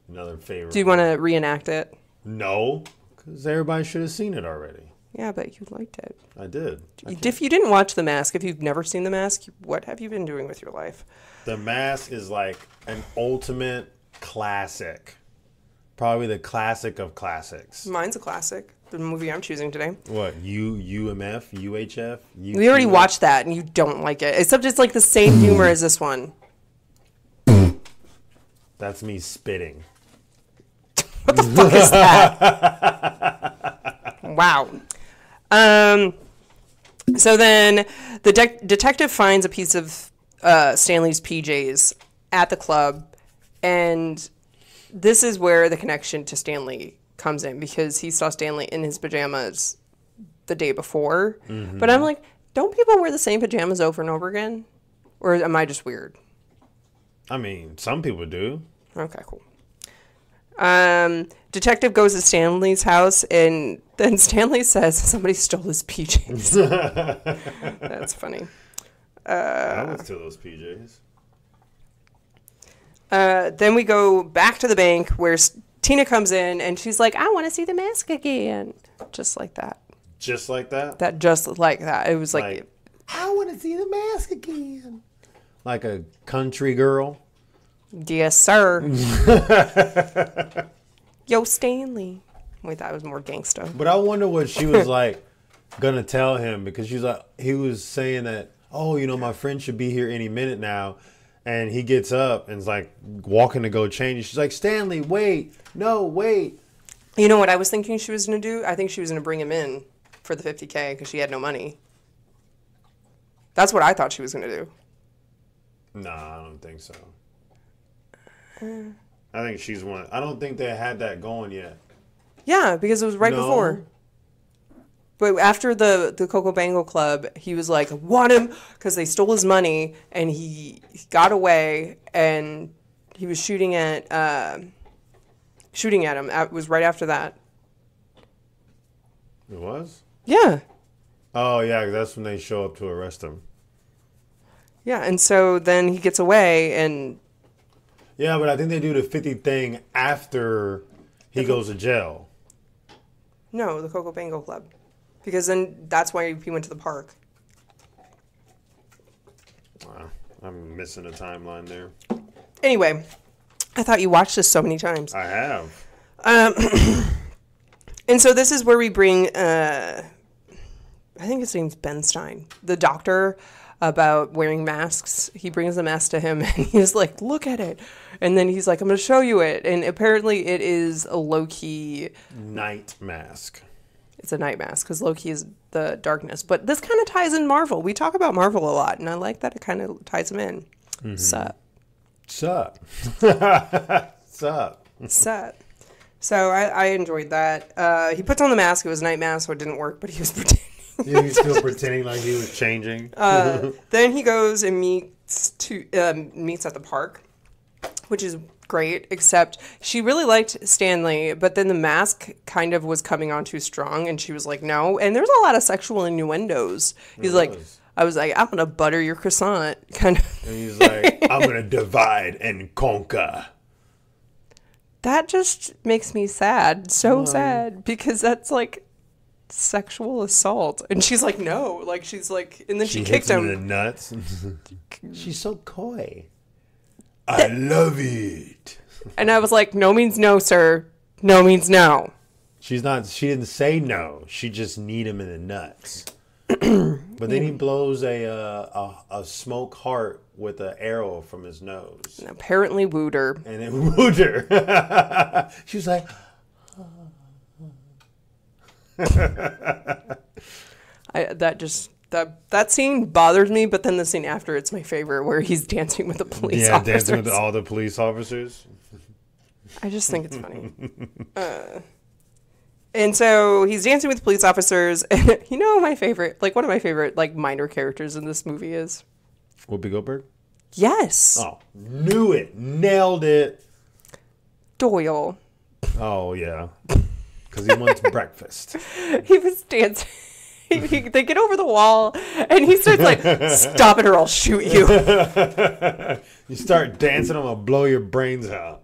Another favorite. Do you want to reenact it? No, because everybody should have seen it already. Yeah, but you liked it. I did. If you didn't watch The Mask, if you've never seen The Mask, what have you been doing with your life? The Mask is an ultimate classic. Probably the classic of classics. Mine's a classic. The movie I'm choosing today. What? UMF? UHF? We already watched that, and you don't like it. Except it's the same humor as this one. That's me spitting. What the fuck is that? Wow. So then the detective finds a piece of Stanley's PJs at the club, and this is where the connection to Stanley comes in, because he saw Stanley in his pajamas the day before. Mm-hmm. But I'm like, don't people wear the same pajamas over and over again? Or am I just weird? I mean, some people do. Okay, cool. Detective goes to Stanley's house, and then Stanley says somebody stole his PJs. That's funny. I would steal those PJs. Then we go back to the bank, where Tina comes in, and she's like, I want to see the mask again. Just like that. Just like that? Just like that. It was I want to see the mask again. Like a country girl? Yes, sir. Yo, Stanley. Wait, that was more gangsta. But I wonder what she was gonna tell him, because he was saying that, my friend should be here any minute now. And he gets up and is walking to go change. She's like, Stanley, wait. No, wait. You know what I was thinking she was going to do? I think she was going to bring him in for the $50K because she had no money. That's what I thought she was going to do. Nah, I don't think so. I think she's one. I don't think they had that going yet. Yeah, because it was right before. But after the Coco Bango Club, he was like, want him, because they stole his money, and he got away, and he was shooting at him. It was right after that. It was? Yeah. Oh, yeah, 'cause that's when they show up to arrest him. Yeah, and so then he gets away, and... Yeah, but I think they do the 50 thing after he goes to jail. No, the Coco Bango Club. Because then that's why he went to the park. Wow, I'm missing a timeline there. Anyway, I thought you watched this so many times. I have. And so this is where we bring, I think his name's Ben Stein, the doctor, about wearing masks. He brings the mask to him, and he's like, look at it. And then he's like, I'm going to show you it. And apparently it is a low-key... night mask. It's a night mask, because Loki is the darkness. But this kind of ties in Marvel. We talk about Marvel a lot, and I like that it kind of ties them in. Mm-hmm. Sup. Sup. Sup. Sup. So I enjoyed that. He puts on the mask. It was a night mask, so it didn't work, but he was pretending. Yeah, he was still pretending like he was changing. Then he goes and meets at the park, which is great, except she really liked Stanley, but then the mask kind of was coming on too strong, and she was like, no. And there's a lot of sexual innuendos. He's like, I was like, I'm going to butter your croissant, kind of. And he's like, I'm going to divide and conquer. That just makes me sad, so sad, because that's like sexual assault. And she's like, no, like she's like, and then she kicked him in the nuts. She's so coy. I love it. And I was like, no means no, sir. No means no. She didn't say no. She just need him in the nuts. But then he blows a smoke heart with an arrow from his nose. And apparently wooed her. And it wooed her. She was like... That scene bothers me, but then the scene after, it's my favorite, where he's dancing with the police officers. Yeah, dancing with all the police officers. I just think it's funny. And so he's dancing with police officers, and you know my favorite, like one of my favorite, like minor characters in this movie is... Whoopi Goldberg? Yes. Oh, knew it. Nailed it. Doyle. Oh, yeah. Because he wants breakfast. He was dancing. They get over the wall, and he starts like, stop it or I'll shoot you. You start dancing, I'm going to blow your brains out.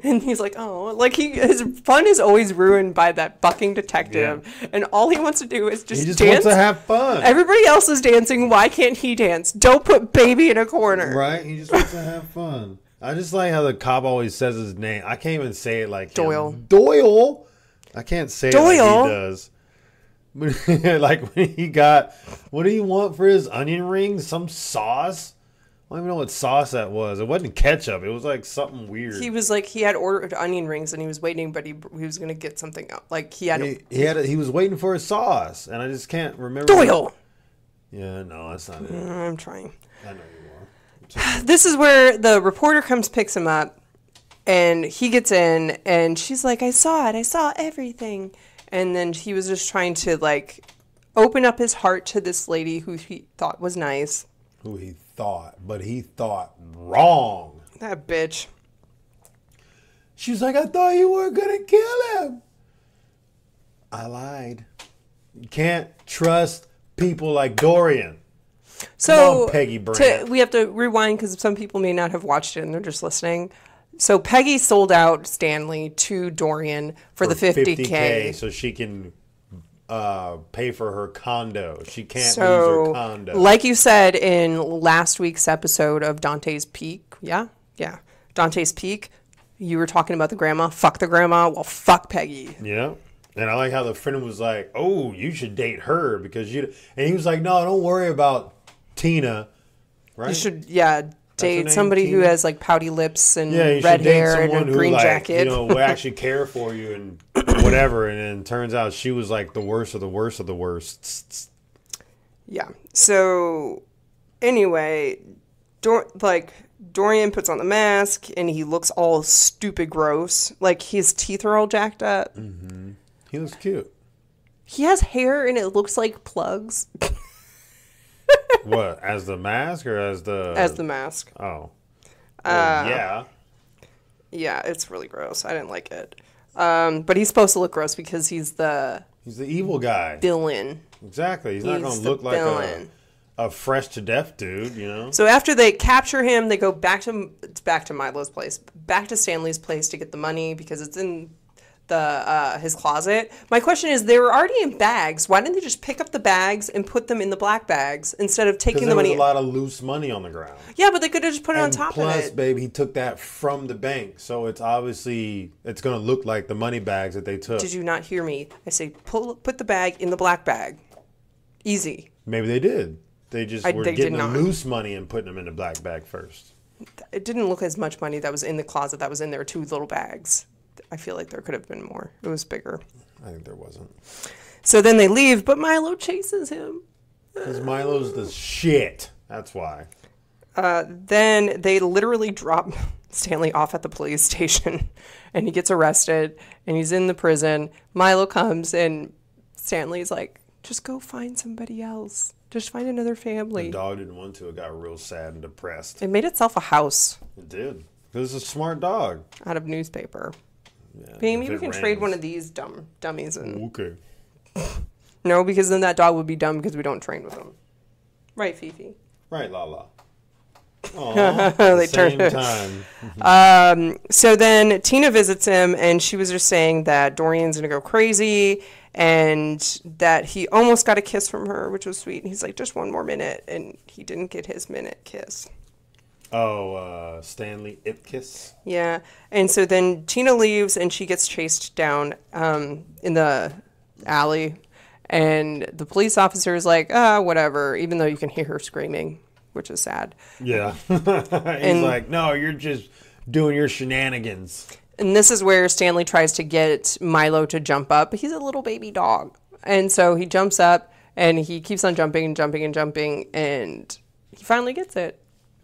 And he's like, oh, like his fun is always ruined by that fucking detective. Yeah. And all he wants to do is just dance. He just wants to have fun. Everybody else is dancing. Why can't he dance? Don't put baby in a corner. Right? He just wants to have fun. I just like how the cop always says his name. I can't even say it like Doyle. Him. Doyle? I can't say Doyle. It like he does. Like when he got, what do you want for his onion rings? Some sauce? I don't even know what sauce that was. It wasn't ketchup. It was like something weird. He was like, he had ordered onion rings and he was waiting, but he was going to get something else. Like he was waiting for his sauce, and I just can't remember. Doyle! Yeah, no, that's not it. I'm trying. I know you are. This is where the reporter comes, picks him up, and he gets in, and she's like, I saw it. I saw everything. And then he was just trying to, like, open up his heart to this lady who he thought was nice. Who he thought, but he thought wrong. That bitch. She was like, I thought you were going to kill him. I lied. You can't trust people like Dorian. So, come on, Peggy Brandt. We have to rewind because some people may not have watched it and they're just listening. So Peggy sold out Stanley to Dorian for the $50K. So she can pay for her condo. She can't lose her condo. Like you said in last week's episode of Dante's Peak. Yeah. Dante's Peak. You were talking about the grandma. Fuck the grandma. Well, fuck Peggy. Yeah. And I like how the friend was like, oh, you should date her because you... And he was like, no, don't worry about Tina. Right? You should, date somebody who has like pouty lips and red hair and a green jacket. Will actually care for you and whatever. And then turns out she was like the worst of the worst of the worst. Yeah. So anyway, Dorian puts on the mask and he looks all stupid gross. Like his teeth are all jacked up. Mm-hmm. He looks cute. He has hair and it looks like plugs. What, as the mask or as the... As the mask. Oh. Well, yeah. Yeah, it's really gross. I didn't like it. But he's supposed to look gross because he's the evil guy. Villain. Exactly. He's not going to look like a fresh to death dude, you know? So after they capture him, they go back to Milo's place, back to Stanley's place to get the money because it's in his closet. My question is, they were already in bags. Why didn't they just pick up the bags and put them in the black bags instead of taking the money? Because there was a lot of loose money on the ground. Yeah, but they could have just put it on top of it. Plus, babe, he took that from the bank, so it's obviously it's going to look like the money bags that they took. Did you not hear me? I say put the bag in the black bag. Easy. Maybe they did. They just were getting the not. Loose money and putting them in the black bag first. It didn't look as much money that was in the closet that was in there, 2 little bags. I feel like there could have been more. It was bigger. I think there wasn't. So then they leave, but Milo chases him. Because Milo's the shit. That's why. Then they literally drop Stanley off at the police station, and he gets arrested, and he's in the prison. Milo comes, and Stanley's like, just go find somebody else. Just find another family. The dog didn't want to. It got real sad and depressed. It made itself a house. It did. Because it's a smart dog. Out of newspaper. Yeah, Maybe we can trade one of these dummies in. Okay. No, because then that dog would be dumb because we don't train with them. Right, Fifi? Right, Lala. Aww, they same time. So then Tina visits him, and she was just saying that Dorian's going to go crazy and that he almost got a kiss from her, which was sweet. And he's like, just one more minute. And he didn't get his minute kiss. Oh, Stanley Ipkiss? Yeah. And so then Tina leaves, and she gets chased down in the alley. And the police officer is like, whatever, even though you can hear her screaming, which is sad. Yeah. He's like, no, you're just doing your shenanigans. And this is where Stanley tries to get Milo to jump up. But he's a little baby dog. And so he jumps up, and he keeps on jumping and jumping and jumping, and he finally gets it.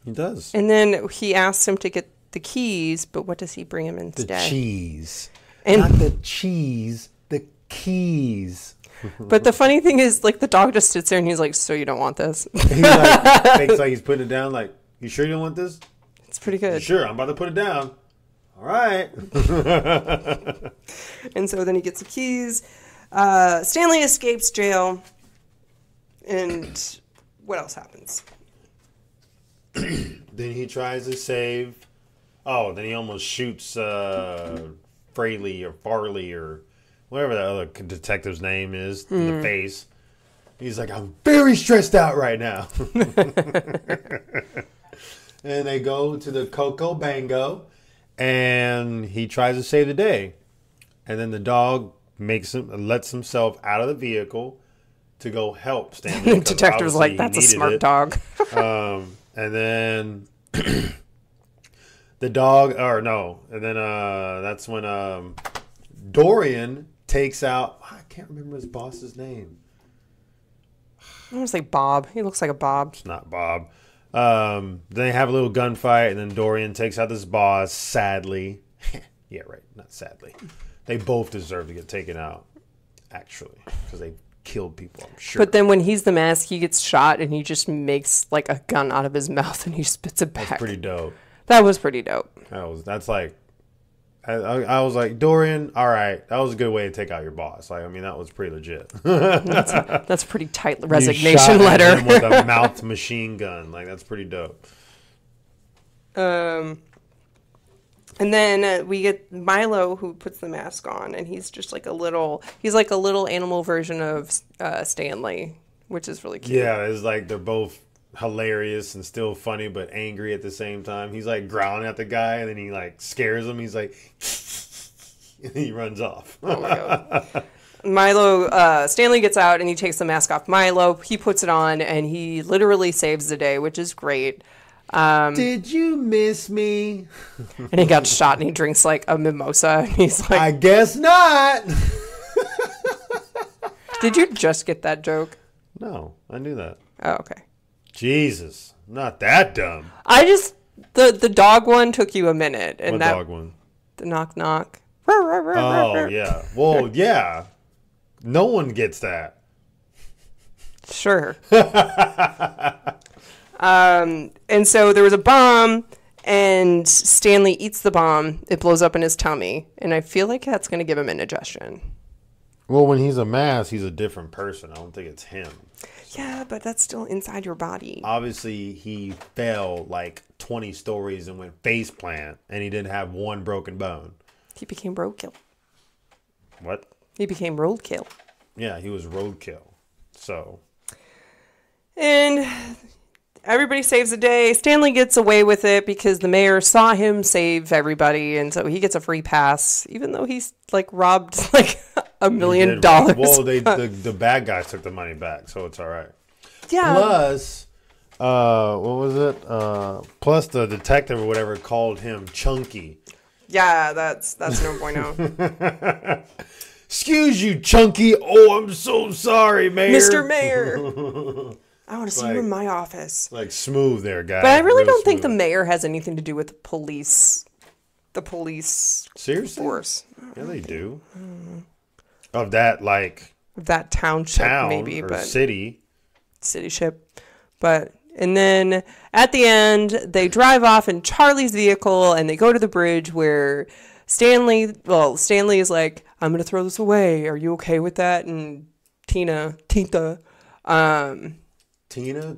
He does. And then he asks him to get the keys, but what does he bring him instead? The cheese. And not the cheese, the keys. But the funny thing is, like, the dog just sits there and he's like, so you don't want this? He's like, thinks like he's putting it down, like, you sure you don't want this? It's pretty good. Sure, I'm about to put it down. All right. And so then he gets the keys. Stanley escapes jail. And what else happens? Then he tries to save... Oh, then he almost shoots Fraley or Farley or whatever the other detective's name is in the face. He's like, I'm very stressed out right now. And they go to the Coco Bango, and he tries to save the day. And then the dog lets himself out of the vehicle to go help Stanley. The detective's like, that's a smart dog. And then the dog, or no, and then that's when Dorian takes out, I can't remember his boss's name. I want to say Bob. He looks like a Bob. It's not Bob. They have a little gunfight, and then Dorian takes out this boss, sadly. Yeah, right, not sadly. They both deserve to get taken out, actually, because they killed people, I'm sure. But then when he's the mask, he gets shot, and he just makes, like, a gun out of his mouth, and he spits it back. That's pretty dope. That was pretty dope. That's like... I was like, Dorian, all right, that was a good way to take out your boss. Like, I mean, that was pretty legit. That's a pretty tight resignation letter. At him with a mouthed machine gun. Like, that's pretty dope. And then we get Milo, who puts the mask on, and he's just like a little animal version of Stanley, which is really cute. Yeah, it's like they're both hilarious and still funny but angry at the same time. He's like growling at the guy, and then he like scares him. He's like and he runs off. Oh my god. Milo, Stanley gets out and he takes the mask off Milo. He puts it on and he literally saves the day, which is great. Did you miss me? And he got shot and he drinks like a mimosa and he's like, I guess not. Did you just get that joke? No, I knew that. Oh, okay. Jesus. not that dumb. The dog one took you a minute. And What dog one? The knock knock. Oh, yeah. Well, yeah. No one gets that. Sure. And so there was a bomb, and Stanley eats the bomb. It blows up in his tummy, and I feel like that's going to give him indigestion. Well, when he's a mask, he's a different person. I don't think it's him. Yeah, but that's still inside your body. Obviously, he fell like 20 stories and went face plant, and he didn't have one broken bone. He became roadkill. What? He became roadkill. Yeah, he was roadkill. So. And everybody saves the day. Stanley gets away with it because the mayor saw him save everybody, and so he gets a free pass, even though he's like robbed like $1 million. Well, the bad guys took the money back, so it's all right. Yeah. Plus, what was it? Plus, the detective or whatever called him Chunky. Yeah, that's no bueno. Excuse you, Chunky. Oh, I'm so sorry, Mayor. Mr. Mayor. I want to see you in my office. Like smooth there, guy. But I really don't think the mayor has anything to do with the police. The police Seriously? force. Yeah, they do. Of that, like... That township, maybe. Or but city. Cityship. But... And then at the end, they drive off in Charlie's vehicle and they go to the bridge where Stanley is like, I'm going to throw this away. Are you okay with that? And Tina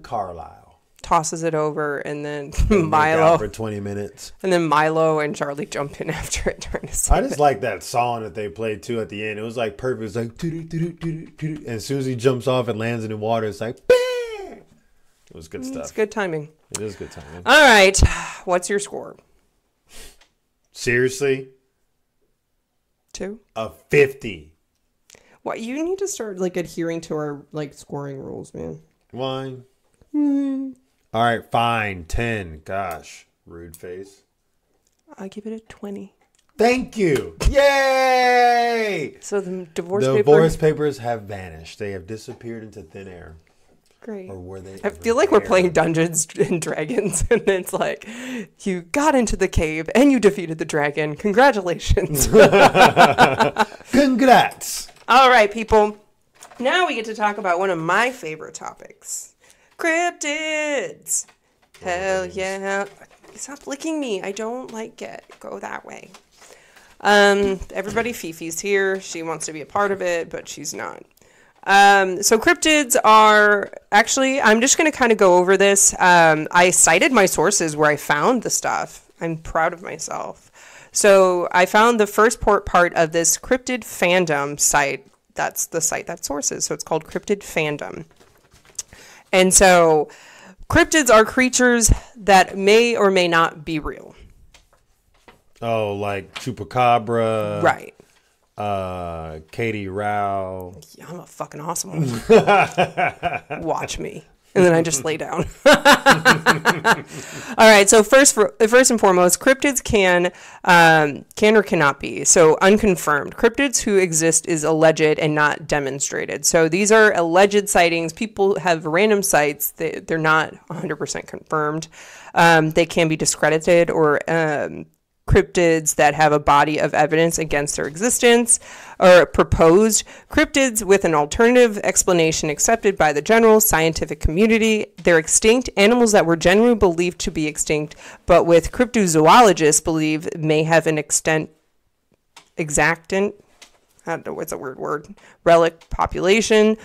Carlisle tosses it over, and then Milo for 20 minutes. And then Milo and Charlie jump in after it, trying to save I just like that song that they played too at the end. It was like perfect. It was like, and as soon as he jumps off and lands in the water, it's like, bang! It was good stuff. It's good timing. It is good timing. All right. What's your score? Seriously? 2? A 50. What? You need to start like adhering to our like scoring rules, man. Why? All right, fine. 10. Gosh. Rude face. I'll give it a 20. Thank you. Yay! So the divorce papers have vanished. They have disappeared into thin air. Great. Or were they? I feel like we're playing Dungeons and Dragons, and it's like, you got into the cave and you defeated the dragon. Congratulations. Congrats. All right, people. Now we get to talk about one of my favorite topics. Cryptids. Hell yeah. Stop licking me. I don't like it. Go that way. Everybody, Fifi's here. She wants to be a part of it, but she's not. So cryptids are actually, I'm just going to kind of go over this. I cited my sources where I found the stuff. I'm proud of myself. So I found the first part of this cryptid fandom site. That's the site that sources. So it's called Cryptid Fandom. And so cryptids are creatures that may or may not be real. Oh, like Chupacabra. Right. Katie Rao. Yeah, I'm a fucking awesome one. Watch me. And then I just lay down. All right. So first and foremost, cryptids can or cannot be. So unconfirmed. Cryptids who exist is alleged and not demonstrated. So these are alleged sightings. People have random sites. They're not 100% confirmed. They can be discredited or cryptids that have a body of evidence against their existence, or proposed cryptids with an alternative explanation accepted by the general scientific community. They're extinct animals that were generally believed to be extinct, but with cryptozoologists believe may have an exactant, I don't know what's a weird word, relic population.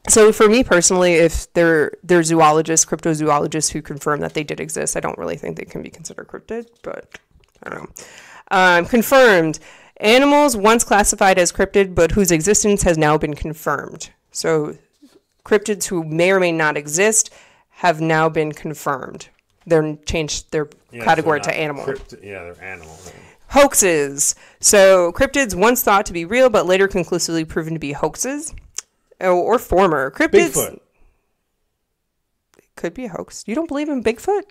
So for me personally, if they're zoologists, cryptozoologists who confirm that they did exist, I don't really think they can be considered cryptid, but I don't know. Confirmed. Animals once classified as cryptid, but whose existence has now been confirmed. So cryptids who may or may not exist have now been confirmed. They're changed their category to animal. They're animals. Hoaxes. So cryptids once thought to be real, but later conclusively proven to be hoaxes. Or former. Cryptids. Bigfoot. Could be a hoax. You don't believe in Bigfoot?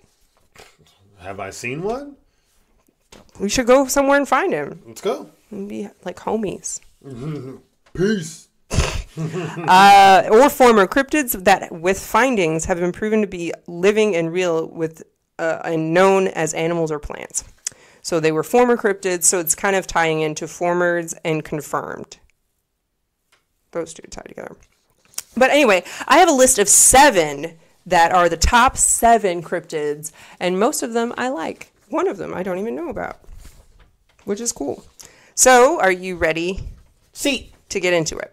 Have I seen one? We should go somewhere and find him. Let's go. And be like homies. Peace. or former cryptids that, with findings, have been proven to be living and real with and known as animals or plants. So they were former cryptids, so it's kind of tying into formers and confirmed. Those two tie together. But anyway, I have a list of 7 that are the top 7 cryptids, and most of them I like. One of them I don't even know about, which is cool. So, are you ready? See. To get into it.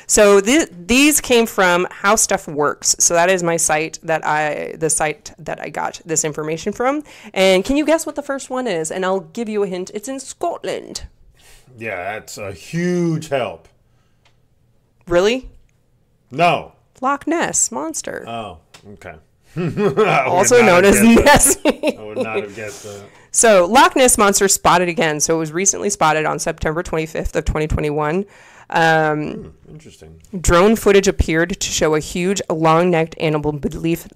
So these came from How Stuff Works. So that is my site the site that I got this information from. And can you guess what the first one is? And I'll give you a hint. It's in Scotland. Yeah, that's a huge help. Really? No. Loch Ness Monster. Oh, okay. Also known as Nessie. I would not have guessed that. So Loch Ness Monster spotted again. So it was recently spotted on September 25th of 2021. Interesting. Drone footage appeared to show a huge, long-necked animal beneath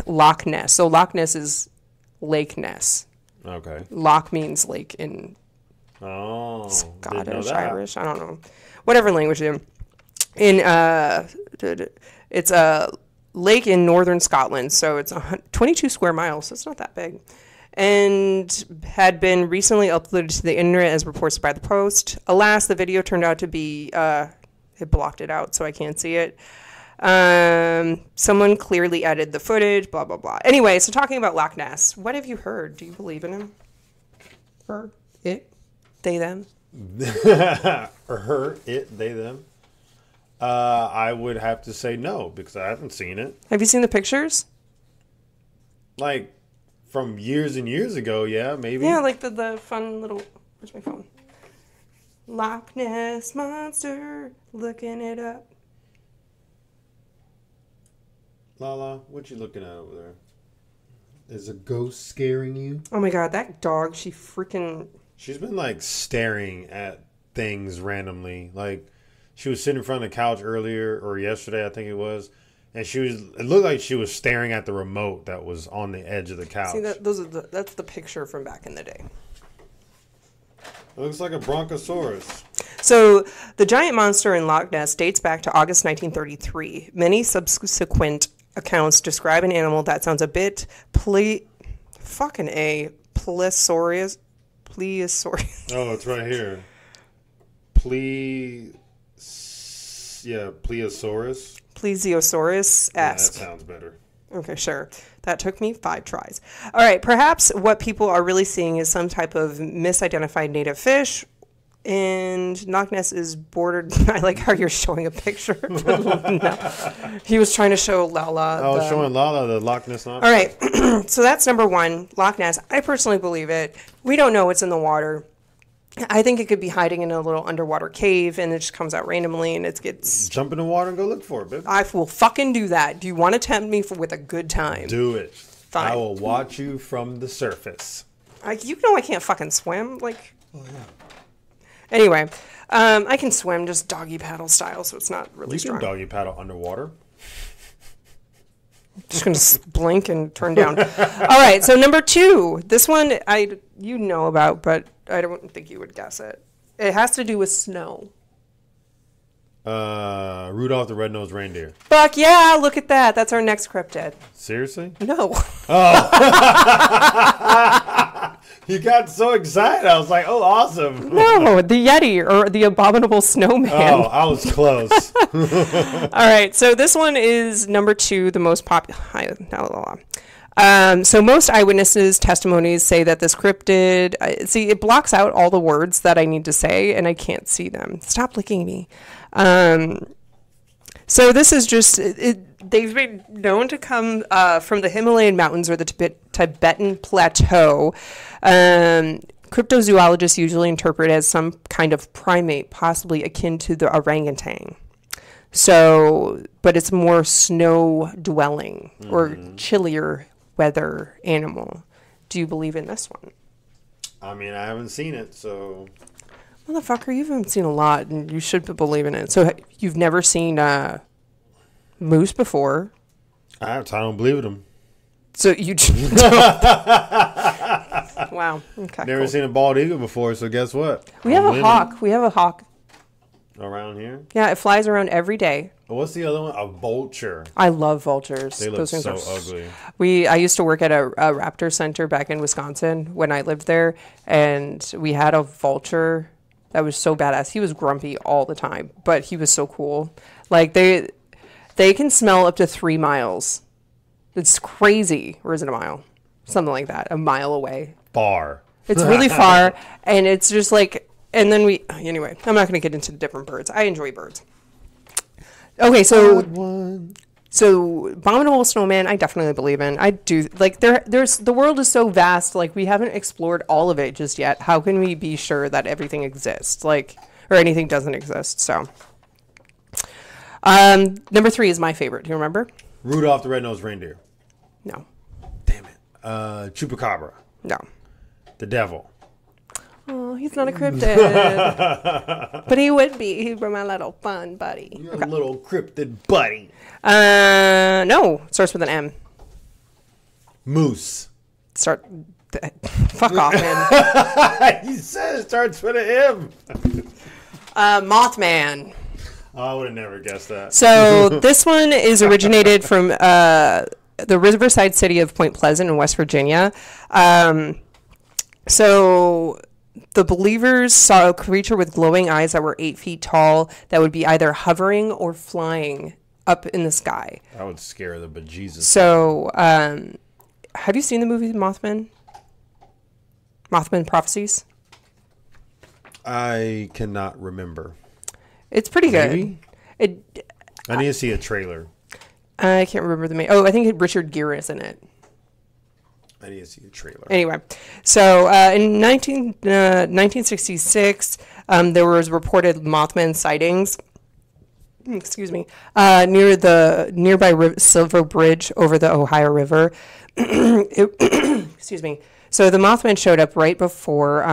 Loch Ness. So Loch Ness is Lake Ness. Okay. Loch means lake in Scottish, Irish. I don't know, whatever language you're in. It's a lake in northern Scotland, so it's 22 square miles. So it's not that big. And had been recently uploaded to the internet as reported by the Post. Alas, the video turned out to be, it blocked it out, so I can't see it. Someone clearly edited the footage, blah, blah, blah. Anyway, so talking about Loch Ness, what have you heard? Do you believe in him? Her, it, they, them? Her, it, they, them? I would have to say no, because I haven't seen it. Have you seen the pictures? Like... From years and years ago, yeah, maybe. Yeah, like the fun little... Where's my phone? Loch Ness Monster, looking it up. Lala, what you looking at over there? Is a ghost scaring you? Oh my god, that dog, she freaking... She's been, like, staring at things randomly. Like, she was sitting in front of the couch earlier, or yesterday, I think it was. And it looked like she was staring at the remote that was on the edge of the couch. See, that's the picture from back in the day. It looks like a bronchosaurus. So, the giant monster in Loch Ness dates back to August 1933. Many subsequent accounts describe an animal that sounds a bit plesiosaurus. Oh, it's right here. Plesiosaurus. Plesiosaurus-esque. Yeah, that sounds better. Okay, sure. That took me 5 tries. All right, perhaps what people are really seeing is some type of misidentified native fish, and Loch Ness is bordered... I like how you're showing a picture. No. He was trying to show Lala. I was showing Lala the Loch Ness monster. All right, so that's number 1, Loch Ness. I personally believe it. We don't know what's in the water. I think it could be hiding in a little underwater cave, and it just comes out randomly, and it gets... Jump in the water and go look for it, babe. I will fucking do that. Do you want to tempt me with a good time? Do it. Fine. I will watch you from the surface. You know I can't fucking swim. Like... Oh, yeah. Anyway, I can swim just doggy paddle style, so it's not really strong. You can doggy paddle underwater. Just going to blink and turn down. All right, so number 2. This one you know about, but I don't think you would guess it. It has to do with snow. Rudolph the Red-Nosed Reindeer. Fuck yeah, look at that. That's our next cryptid. Seriously? No. Oh. You got so excited. I was like, oh, awesome. No, the Yeti or the Abominable Snowman. Oh, I was close. All right, so this one is number 2, the most popular. So most eyewitnesses' testimonies say that this cryptid, it blocks out all the words that I need to say, and I can't see them. Stop licking me. So this is just, they've been known to come from the Himalayan mountains or the Tibetan plateau. Cryptozoologists usually interpret it as some kind of primate, possibly akin to the orangutan. So, but it's more snow-dwelling or chillier weather animal. Do you believe in this one? I mean, I haven't seen it, so... Motherfucker, you haven't seen a lot, and you should believe in it. So you've never seen moose before? I don't believe in them. So you don't. Wow. Okay. Never seen a bald eagle before, so guess what? We have a hawk. We have a hawk. Around here? Yeah, it flies around every day. What's the other one? A vulture. I love vultures. They look Those things so are ugly. I used to work at a raptor center back in Wisconsin when I lived there, and we had a vulture that was so badass. He was grumpy all the time, but he was so cool. Like they can smell up to 3 miles. It's crazy. Or is it a mile? Something like that. A mile away. Far. It's really far, and it's just like. And then anyway, I'm not going to get into the different birds. I enjoy birds. Okay, so abominable snowman, I definitely believe in. I do. Like, there's the world is so vast. Like, we haven't explored all of it just yet. How can we be sure that everything exists? Like, or anything doesn't exist? So, number 3 is my favorite. Do you remember? Rudolph the Red-Nosed Reindeer. No. Damn it. Chupacabra. No. The devil. Oh, he's not a cryptid. But he would be. He'd be my little fun buddy. Your little cryptid buddy. No. Starts with an M. Moose. Fuck off, man. You said it starts with an M. Mothman. Oh, I would have never guessed that. So this one is originated from the riverside city of Point Pleasant in West Virginia. So the believers saw a creature with glowing eyes that were 8 feet tall that would be either hovering or flying up in the sky. That would scare the bejesus. So, have you seen the movie Mothman? Mothman Prophecies? I cannot remember. It's pretty Maybe? good. I need to see a trailer. I can't remember the name. Oh, I think Richard Gere is in it. I need to see a trailer. Anyway, so in 1966, there was reported Mothman sightings. Excuse me, near the nearby Silver Bridge over the Ohio River. Excuse me. So the Mothman showed up right before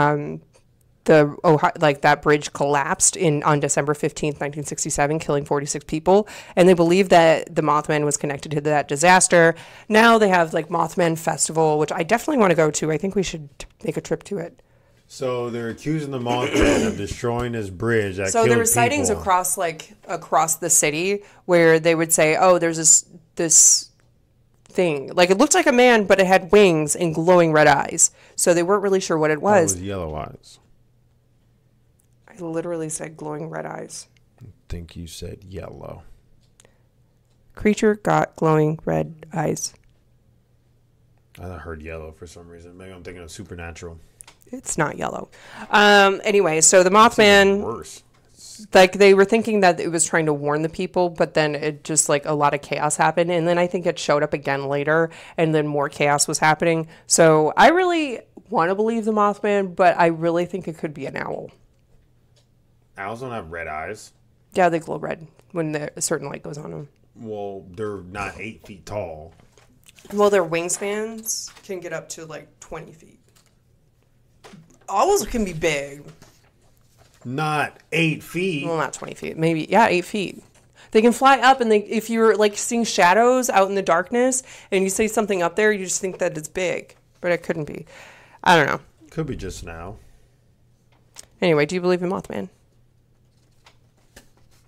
that bridge collapsed on December 15th, 1967, killing 46 people. And they believe that the Mothman was connected to that disaster. Now they have like Mothman Festival, which I definitely want to go to. I think we should make a trip to it. So they're accusing the Mothman of destroying this bridge that So killed there were sightings people. across the city where they would say, oh, there's this thing. Like it looked like a man, but it had wings and glowing red eyes. So they weren't really sure what it was. It was yellow eyes. I literally said glowing red eyes. I think you said yellow. Creature got glowing red eyes. I heard yellow for some reason. Maybe I'm thinking of Supernatural. It's not yellow. Anyway, so the Mothman, worse. like they were thinking that it was trying to warn the people, but then it just like a lot of chaos happened. And then I think it showed up again later and then more chaos was happening. So I really want to believe the Mothman, but I really think it could be an owl. Owls don't have red eyes. Yeah, they glow red when a certain light goes on them. Well, they're not 8 feet tall. Well, their wingspans can get up to like 20 feet. Owls can be big. Not 8 feet. Well, not 20 feet. Maybe, yeah, 8 feet. They can fly up, and if you're like seeing shadows out in the darkness and you see something up there, you just think that it's big. But it couldn't be. I don't know. Could be just an owl. Anyway, do you believe in Mothman?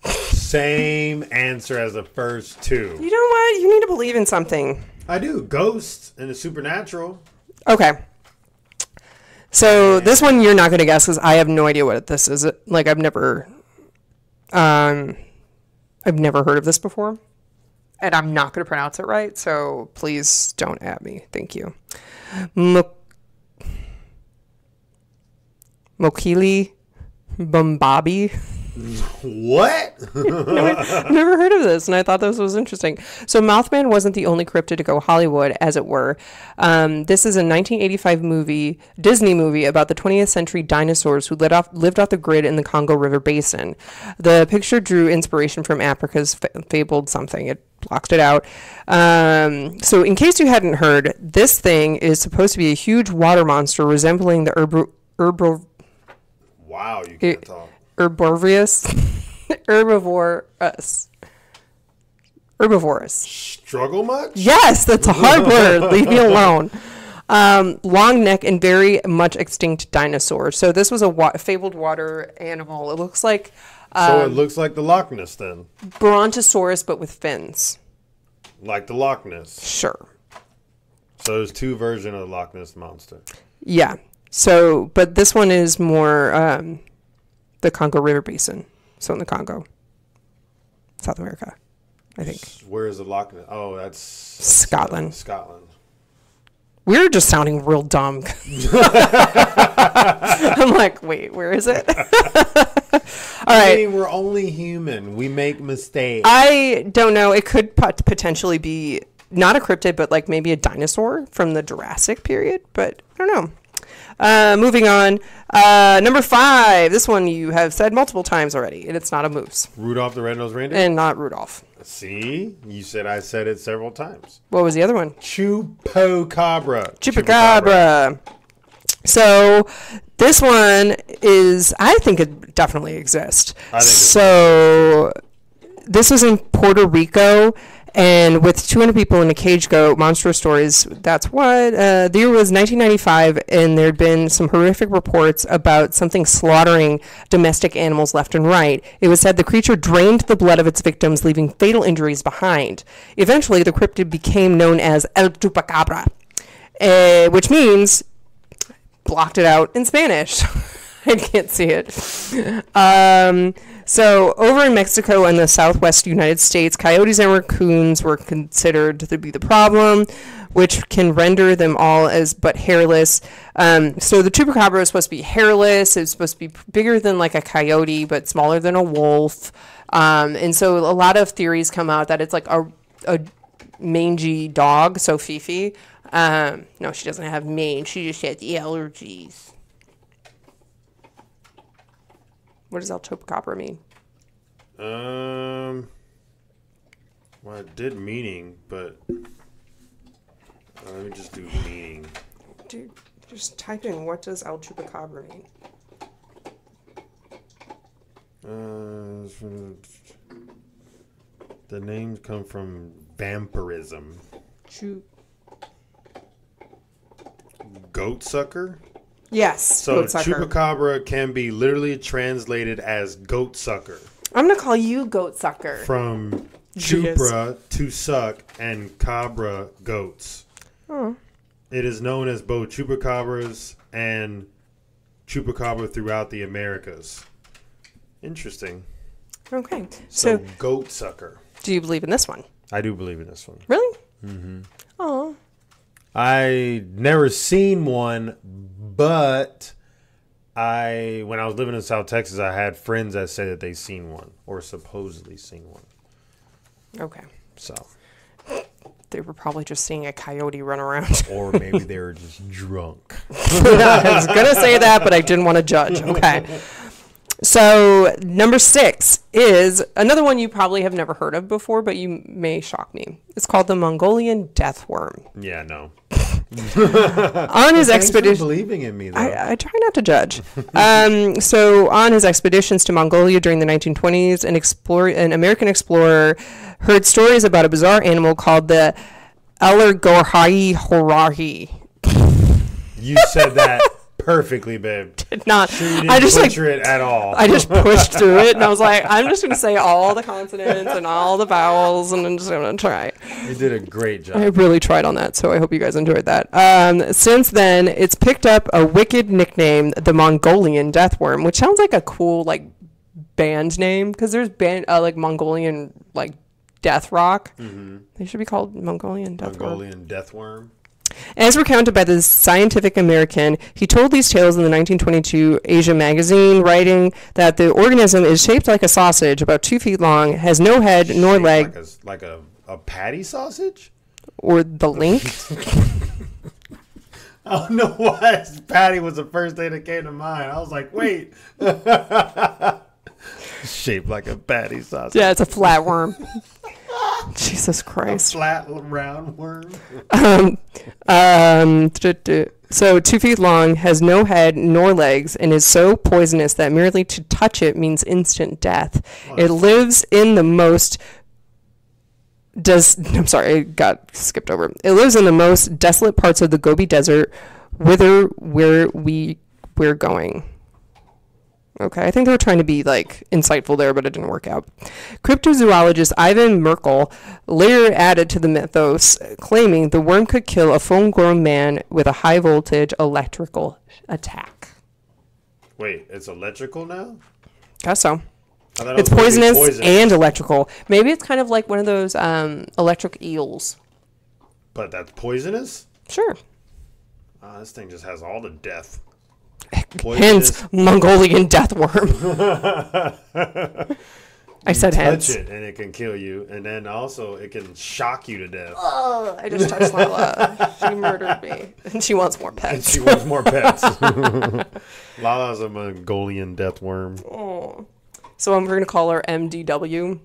Same answer as the first two. You know what? You need to believe in something. I do. Ghosts and the supernatural. Okay. So this one you're not going to guess because I have no idea what this is. Like I've never heard of this before, and I'm not going to pronounce it right. So please don't at me. Thank you. Mokili Bumbabi. What? Never heard of this, and I thought this was interesting. So Mothman wasn't the only cryptid to go Hollywood, as it were. This is a 1985 Disney movie about the 20th century dinosaurs who lived off the grid in the Congo River Basin. The picture drew inspiration from Africa's fabled something. It blocked it out. So in case you hadn't heard, this thing is supposed to be a huge water monster resembling the Wow, you can't talk. Herbivorous. Struggle much? Yes, that's a hard word. Leave me alone. Long neck and very much extinct dinosaur. So this was a fabled water animal. It looks like So it looks like the Loch Ness then. Brontosaurus, but with fins. Like the Loch Ness. Sure. So there's two versions of the Loch Ness monster. Yeah. So, but this one is more the Congo River Basin. So in the Congo, South America, I think. Where is the Loch Ness? Oh, that's Scotland. Scotland. We're just sounding real dumb. I'm like, wait, where is it? All right. I mean, we're only human. We make mistakes. I don't know. It could potentially be not a cryptid, but like maybe a dinosaur from the Jurassic period. But I don't know. Moving on. Number 5. This one you have said multiple times already, and it's not a moose. Rudolph the Red-Nosed Reindeer? And not Rudolph. See? You said I said it several times. What was the other one? Chupacabra. Chupacabra. So this one is, I think it definitely exists. So this was in Puerto Rico. And with 200 people in a cage go, Monstrous Stories, that's what. The year was 1995, and there had been some horrific reports about something slaughtering domestic animals left and right. It was said the creature drained the blood of its victims, leaving fatal injuries behind. Eventually, the cryptid became known as El Chupacabra, which means blocked it out in Spanish. I can't see it. So over in Mexico and the southwest United States, coyotes and raccoons were considered to be the problem, which can render them all as but hairless. So the chupacabra is supposed to be hairless. It's supposed to be bigger than like a coyote, but smaller than a wolf. And so a lot of theories come out that it's like a mangy dog, so Fifi. No, she doesn't have mange. She just has allergies. What does El Chupacabra mean? Well, it did meaning, but let me just do meaning. Dude, just type in what does El Chupacabra mean? The names come from vampirism. Goat sucker? Yes. So chupacabra can be literally translated as goat sucker. I'm going to call you goat sucker. From chupra, to suck, and cabra, goats. Oh. It is known as both chupacabras and chupacabra throughout the Americas. Interesting. Okay. So goat sucker. Do you believe in this one? I do believe in this one. Really? Mm-hmm. Oh. I never seen one, but when I was living in South Texas, I had friends that said that they seen one or supposedly seen one. Okay. So they were probably just seeing a coyote run around. Or maybe they were just drunk. I was going to say that, but I didn't want to judge. Okay. So number 6 is another one you probably have never heard of before, but you may shock me. It's called the Mongolian death worm. Yeah, no. On his expedition, believing in me, though. I try not to judge. So on his expeditions to Mongolia during the 1920s, an American explorer heard stories about a bizarre animal called the Allergorhai horahi. You said that perfectly, babe. Did not. Sure, you didn't butcher it at all. I just pushed through it, and I was like, I'm just going to say all the consonants and all the vowels, and I'm just going to try. You did a great job. I really tried on that, so I hope you guys enjoyed that. Since then, it's picked up a wicked nickname, the Mongolian death worm, which sounds like a cool like band name, because there's like Mongolian like death rock. Mm-hmm. They should be called Mongolian death worm. Mongolian death worm. As recounted by the Scientific American, he told these tales in the 1922 Asia magazine, writing that the organism is shaped like a sausage, about 2 feet long, has no head nor leg. Like a patty sausage? Or the link? I don't know why patty was the first thing that came to mind. I was like, wait. Shaped like a patty sausage. Yeah, it's a flatworm. Jesus Christ. A flat round worm. So 2 feet long, has no head nor legs, and is so poisonous that merely to touch it means instant death. It lives in the most it got skipped over. It lives in the most desolate parts of the Gobi Desert, where we're going. Okay, I think they were trying to be like insightful there, but it didn't work out. Cryptozoologist Ivan Merkel later added to the mythos, claiming the worm could kill a full-grown man with a high-voltage electrical attack. Wait, it's electrical now? Guess so. I thought it It's was supposed to be poisonous and electrical. Maybe it's kind of like one of those electric eels. But that's poisonous? Sure. This thing just has all the death. Hence, Mongolian death worm. I said hence. Touch it and it can kill you, and then also it can shock you to death. Oh, I just touched Lala. She murdered me, and she wants more pets. And she wants more pets. Lala's a Mongolian death worm. Oh. So we're gonna call her MDW.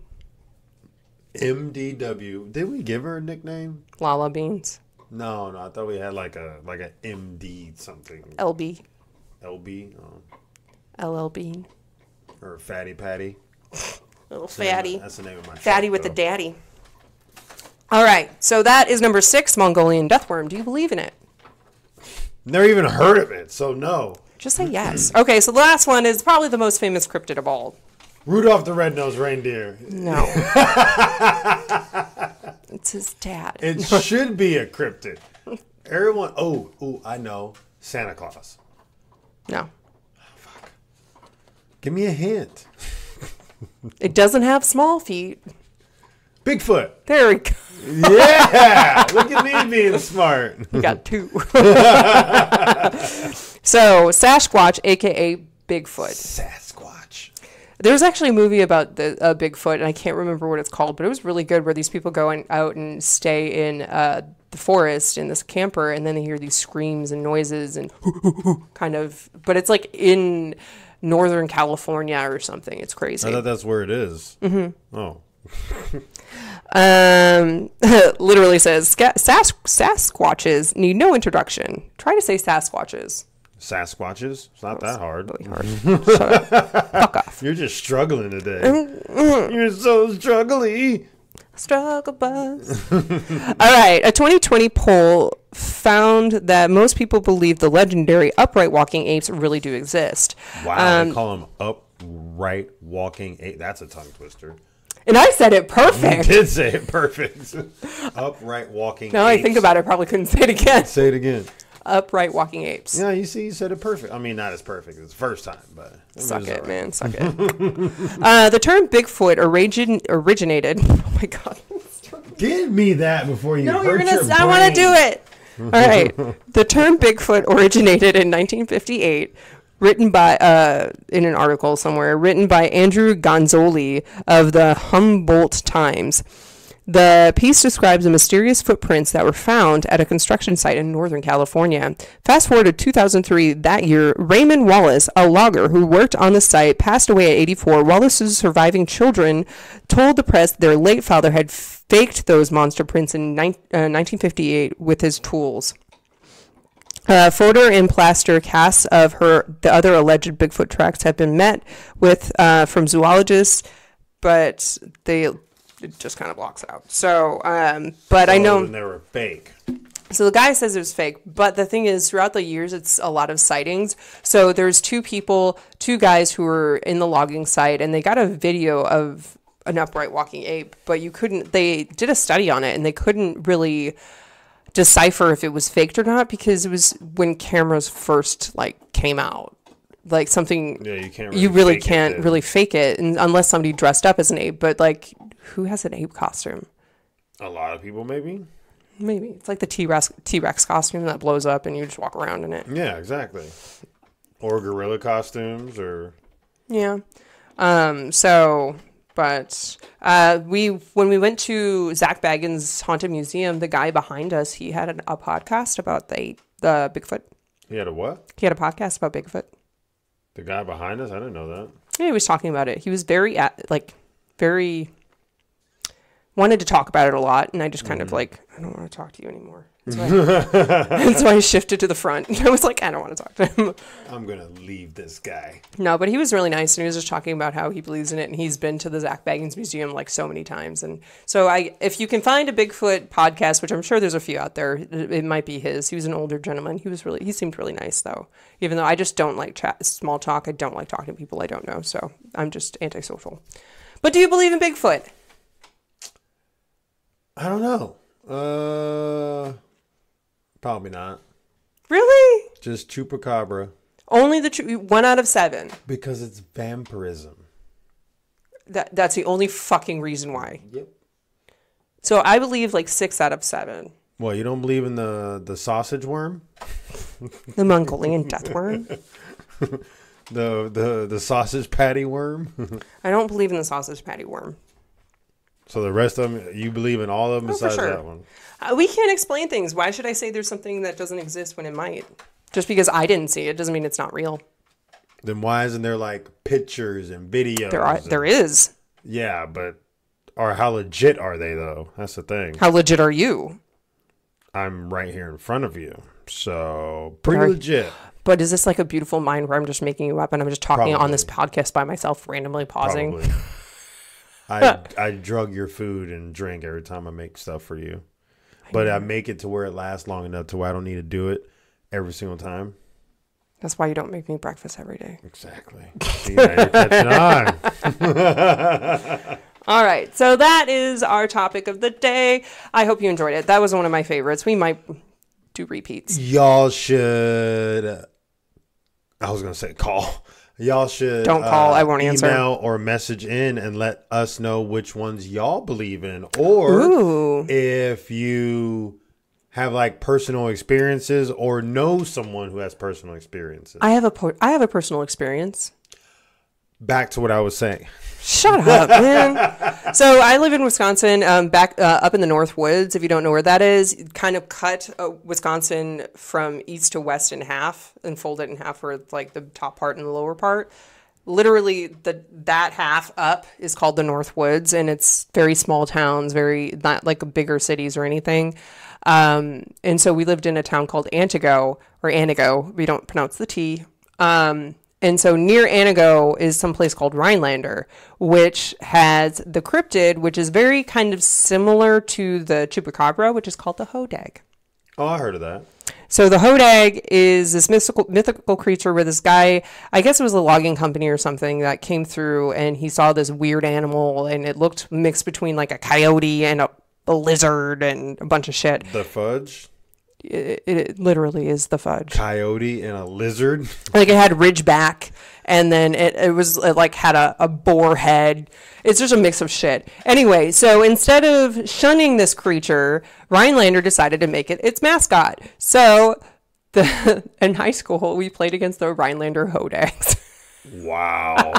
MDW. Did we give her a nickname? Lala Beans. No, I thought we had like a MD something. LB. LB. LL Bean. Or Fatty Patty. Little fatty. That's the name of my Fatty with the daddy. All right. So that is number 6, Mongolian death worm. Do you believe in it? Never even heard of it, so no. Just say yes. Okay. So the last one is probably the most famous cryptid of all. Rudolph the Red-Nosed Reindeer. No. It's his dad. It should be a cryptid. Everyone. Oh, I know. Santa Claus. No. Oh, fuck. Give me a hint. It doesn't have small feet. Bigfoot. There we go. Yeah. Look at me being smart. You got 2. So, Sasquatch, a.k.a. Bigfoot. Sasquatch. There's actually a movie about the Bigfoot, and I can't remember what it's called, but it was really good, where these people go out and stay in the forest in this camper, and then they hear these screams and noises and kind of, but it's like in Northern California or something. It's crazy. I thought that's where it is. Mm-hmm. Oh. Literally says Sasquatches need no introduction. Try to say Sasquatches. Sasquatches? It's not that hard. Really hard. Shut up. Fuck off. You're just struggling today. You're so struggly. Struggle bus. All right. A 2020 poll found that most people believe the legendary upright walking apes really do exist. Wow. They call them upright walking ape. That's a tongue twister. And I said it perfect. You did say it perfect. Upright walking Now apes. I think about it, I probably couldn't say it again. Say it again. Upright walking apes. Yeah, you see, you said it perfect. I mean, not as perfect as the first time, but Suck it, right. man. Suck it. The term Bigfoot originated. Oh my god. Give me that before you No, hurt you're gonna. your brain. I want to do it. All right. The term Bigfoot originated in 1958, written by in an article somewhere, written by Andrew Gonzoli of the Humboldt Times. The piece describes the mysterious footprints that were found at a construction site in Northern California. Fast forward to 2003, that year, Raymond Wallace, a logger who worked on the site, passed away at 84. Wallace's surviving children told the press their late father had faked those monster prints in 1958 with his tools. Photo and plaster casts of the other alleged Bigfoot tracks have been met with from zoologists, but it just kind of blocks it out. So, but I know they were fake. So the guy says it was fake, but the thing is, throughout the years, it's a lot of sightings. So there's 2 guys who were in the logging site, and they got a video of an upright walking ape, but they did a study on it, and they couldn't really decipher if it was faked or not, because it was when cameras first came out. Like something, yeah, you really can't really fake it unless somebody dressed up as an ape. But who has an ape costume? A lot of people, maybe. Maybe it's like the T-Rex costume that blows up and you just walk around in it. Yeah, exactly. Or gorilla costumes, or yeah. But when we went to Zach Bagans' Haunted Museum, the guy behind us, he had a podcast about the Bigfoot. He had a what? He had a podcast about Bigfoot. The guy behind us? I didn't know that. Yeah, he was talking about it. He was very wanted to talk about it a lot, and I just kind of like, I don't want to talk to you anymore. That's why I shifted to the front. I was like, I don't want to talk to him. I'm going to leave this guy. No, but he was really nice, and he was just talking about how he believes in it, and he's been to the Zach Baggins Museum like so many times. And so if you can find a Bigfoot podcast, which I'm sure there's a few out there, it might be his. He was an older gentleman. He seemed really nice, though. Even though I just don't like small talk. I don't like talking to people I don't know, so I'm just antisocial. But do you believe in Bigfoot? I don't know. Probably not. Really? Just chupacabra. Only 1 out of 7. Because it's vampirism. That's the only fucking reason why. Yep. So I believe like 6 out of 7. Well, you don't believe in the sausage worm? The Mongolian death worm? The sausage patty worm? I don't believe in the sausage patty worm. So the rest of them, you believe in all of them besides that one? We can't explain things. Why should I say there's something that doesn't exist when it might? Just because I didn't see it doesn't mean it's not real. Then why isn't there like pictures and videos? There is. Yeah, but how legit are they though? That's the thing. How legit are you? I'm right here in front of you. So pretty legit. But is this like a beautiful mind where I'm just making you up and I'm just talking on this podcast by myself, randomly pausing? Probably. I drug your food and drink every time I make stuff for you. But I make it to where it lasts long enough to where I don't need to do it every single time. That's why you don't make me breakfast every day. Exactly. See, now you're catching on. All right. So that is our topic of the day. I hope you enjoyed it. That was one of my favorites. We might do repeats. Y'all should... I was going to say call. Y'all should don't call. I won't answer. Email or message in and let us know which ones y'all believe in, or if you have like personal experiences or know someone who has personal experiences. I have a personal experience. Back to what I was saying. Shut up, man. So I live in Wisconsin, back up in the North Woods. If you don't know where that is, kind of cut Wisconsin from east to west in half and fold it in half for like the top part and the lower part. Literally, that half up is called the North Woods, and it's very small towns, very not like bigger cities or anything. And so we lived in a town called Antigo or Anigo. We don't pronounce the T. And so near Anigo is some place called Rhinelander, which has the cryptid, which is very kind of similar to the chupacabra, which is called the hodag. Oh, I heard of that. So the hodag is this mythical creature where this guy, I guess it was a logging company or something, that came through and he saw this weird animal and it looked mixed between like a coyote and a lizard and a bunch of shit. The fudge? It literally is the fudge. Coyote and a lizard? Like it had ridgeback, and then it like had a boar head. It's just a mix of shit. Anyway, so instead of shunning this creature, Rhinelander decided to make it its mascot. So in high school, we played against the Rhinelander hodags. Wow.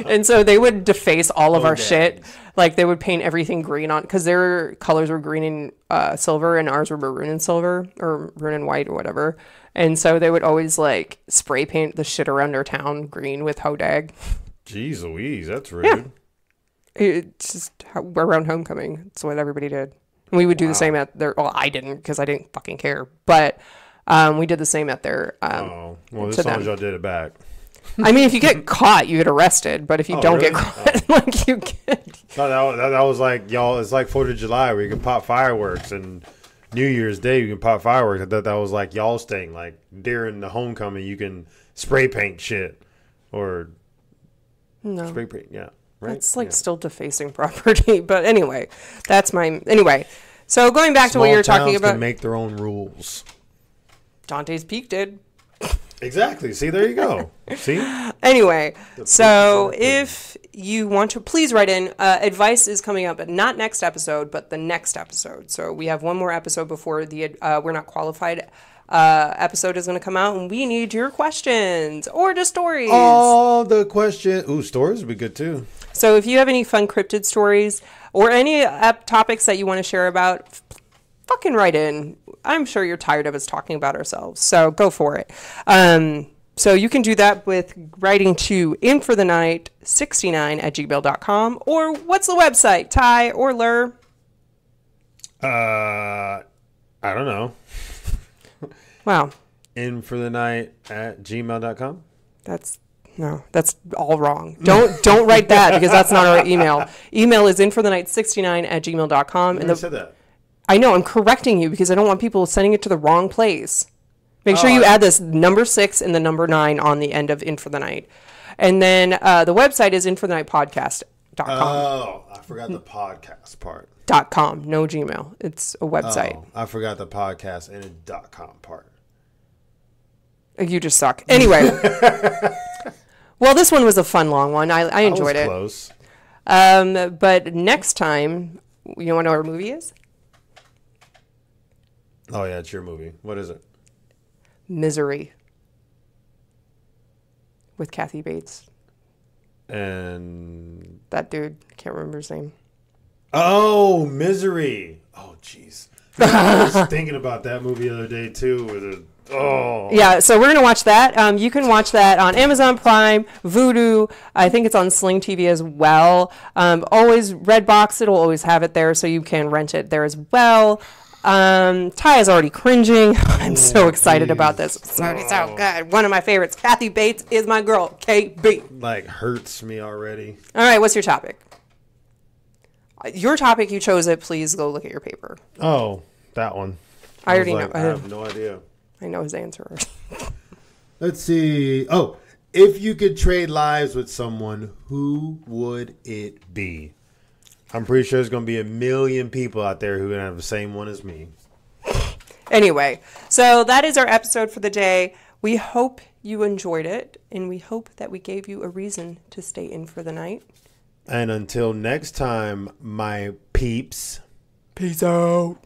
And so they would deface all of our shit. Like they would paint everything green on, because their colors were green and silver, and ours were maroon and silver, or maroon and white or whatever. And so they would always like spray paint the shit around their town green with hodag. Jeez Louise, that's rude. Yeah. It's just around homecoming. That's what everybody did. And we would do the same at their, well, I didn't, because I didn't fucking care. But we did the same at their, well, as long as y'all did it back. I mean, if you get caught, you get arrested. But if you don't get caught, like you get... That was like, y'all, it's like 4th of July where you can pop fireworks, and New Year's Day you can pop fireworks. I thought that was like y'all's thing. Like during the homecoming, you can spray paint shit. Or spray paint, yeah. Right? It's like still defacing property. But anyway, that's my... Anyway, so going back to what you were talking about... Can make their own rules. Dante's Peak did. Exactly. See, there you go. See? Anyway, so if you want to, please write in. Advice is coming up, but not next episode, but the next episode. So we have one more episode before the We're Not Qualified episode is going to come out, and we need your questions or just stories. All the questions. Ooh, stories would be good too. So if you have any fun cryptid stories or any topics that you want to share about, fucking write in. I'm sure you're tired of us talking about ourselves, so go for it. So you can do that with writing to inforthenight69@gmail.com. Or what's the website, Ty or Lur? I don't know. Wow. inforthenight@gmail.com. That's all wrong. Don't write that because that's not our email. Email is inforthenight69@gmail.com. I said that. I know, I'm correcting you because I don't want people sending it to the wrong place. Make sure you add this number 6 and the number 9 on the end of In for the Night. And then the website is inforthenightpodcast.com. Oh, I forgot the podcast part. .com, no Gmail. It's a website. Oh, I forgot the podcast and a .com part. You just suck. Anyway. Well, this one was a fun, long one. I enjoyed it. Close. But next time, you want to know what our movie is? Oh, yeah, it's your movie. What is it? Misery. With Kathy Bates. And that dude, I can't remember his name. Oh, Misery. Oh, jeez. I was thinking about that movie the other day, too. Yeah, so we're going to watch that. You can watch that on Amazon Prime, Vudu. I think it's on Sling TV as well. Always Redbox. It'll always have it there, so you can rent it there as well. Ty is already cringing. I'm so excited about this. It's already so good. One of my favorites. Kathy Bates is my girl. KB. Like, hurts me already. All right, what's your topic? Your topic, you chose it. Please go look at your paper. Oh, that one. I already know. I have no idea. I know his answer. Let's see. Oh, if you could trade lives with someone, who would it be? I'm pretty sure there's going to be a million people out there who are going to have the same one as me. Anyway, so that is our episode for the day. We hope you enjoyed it, and we hope that we gave you a reason to stay in for the night. And until next time, my peeps. Peace out.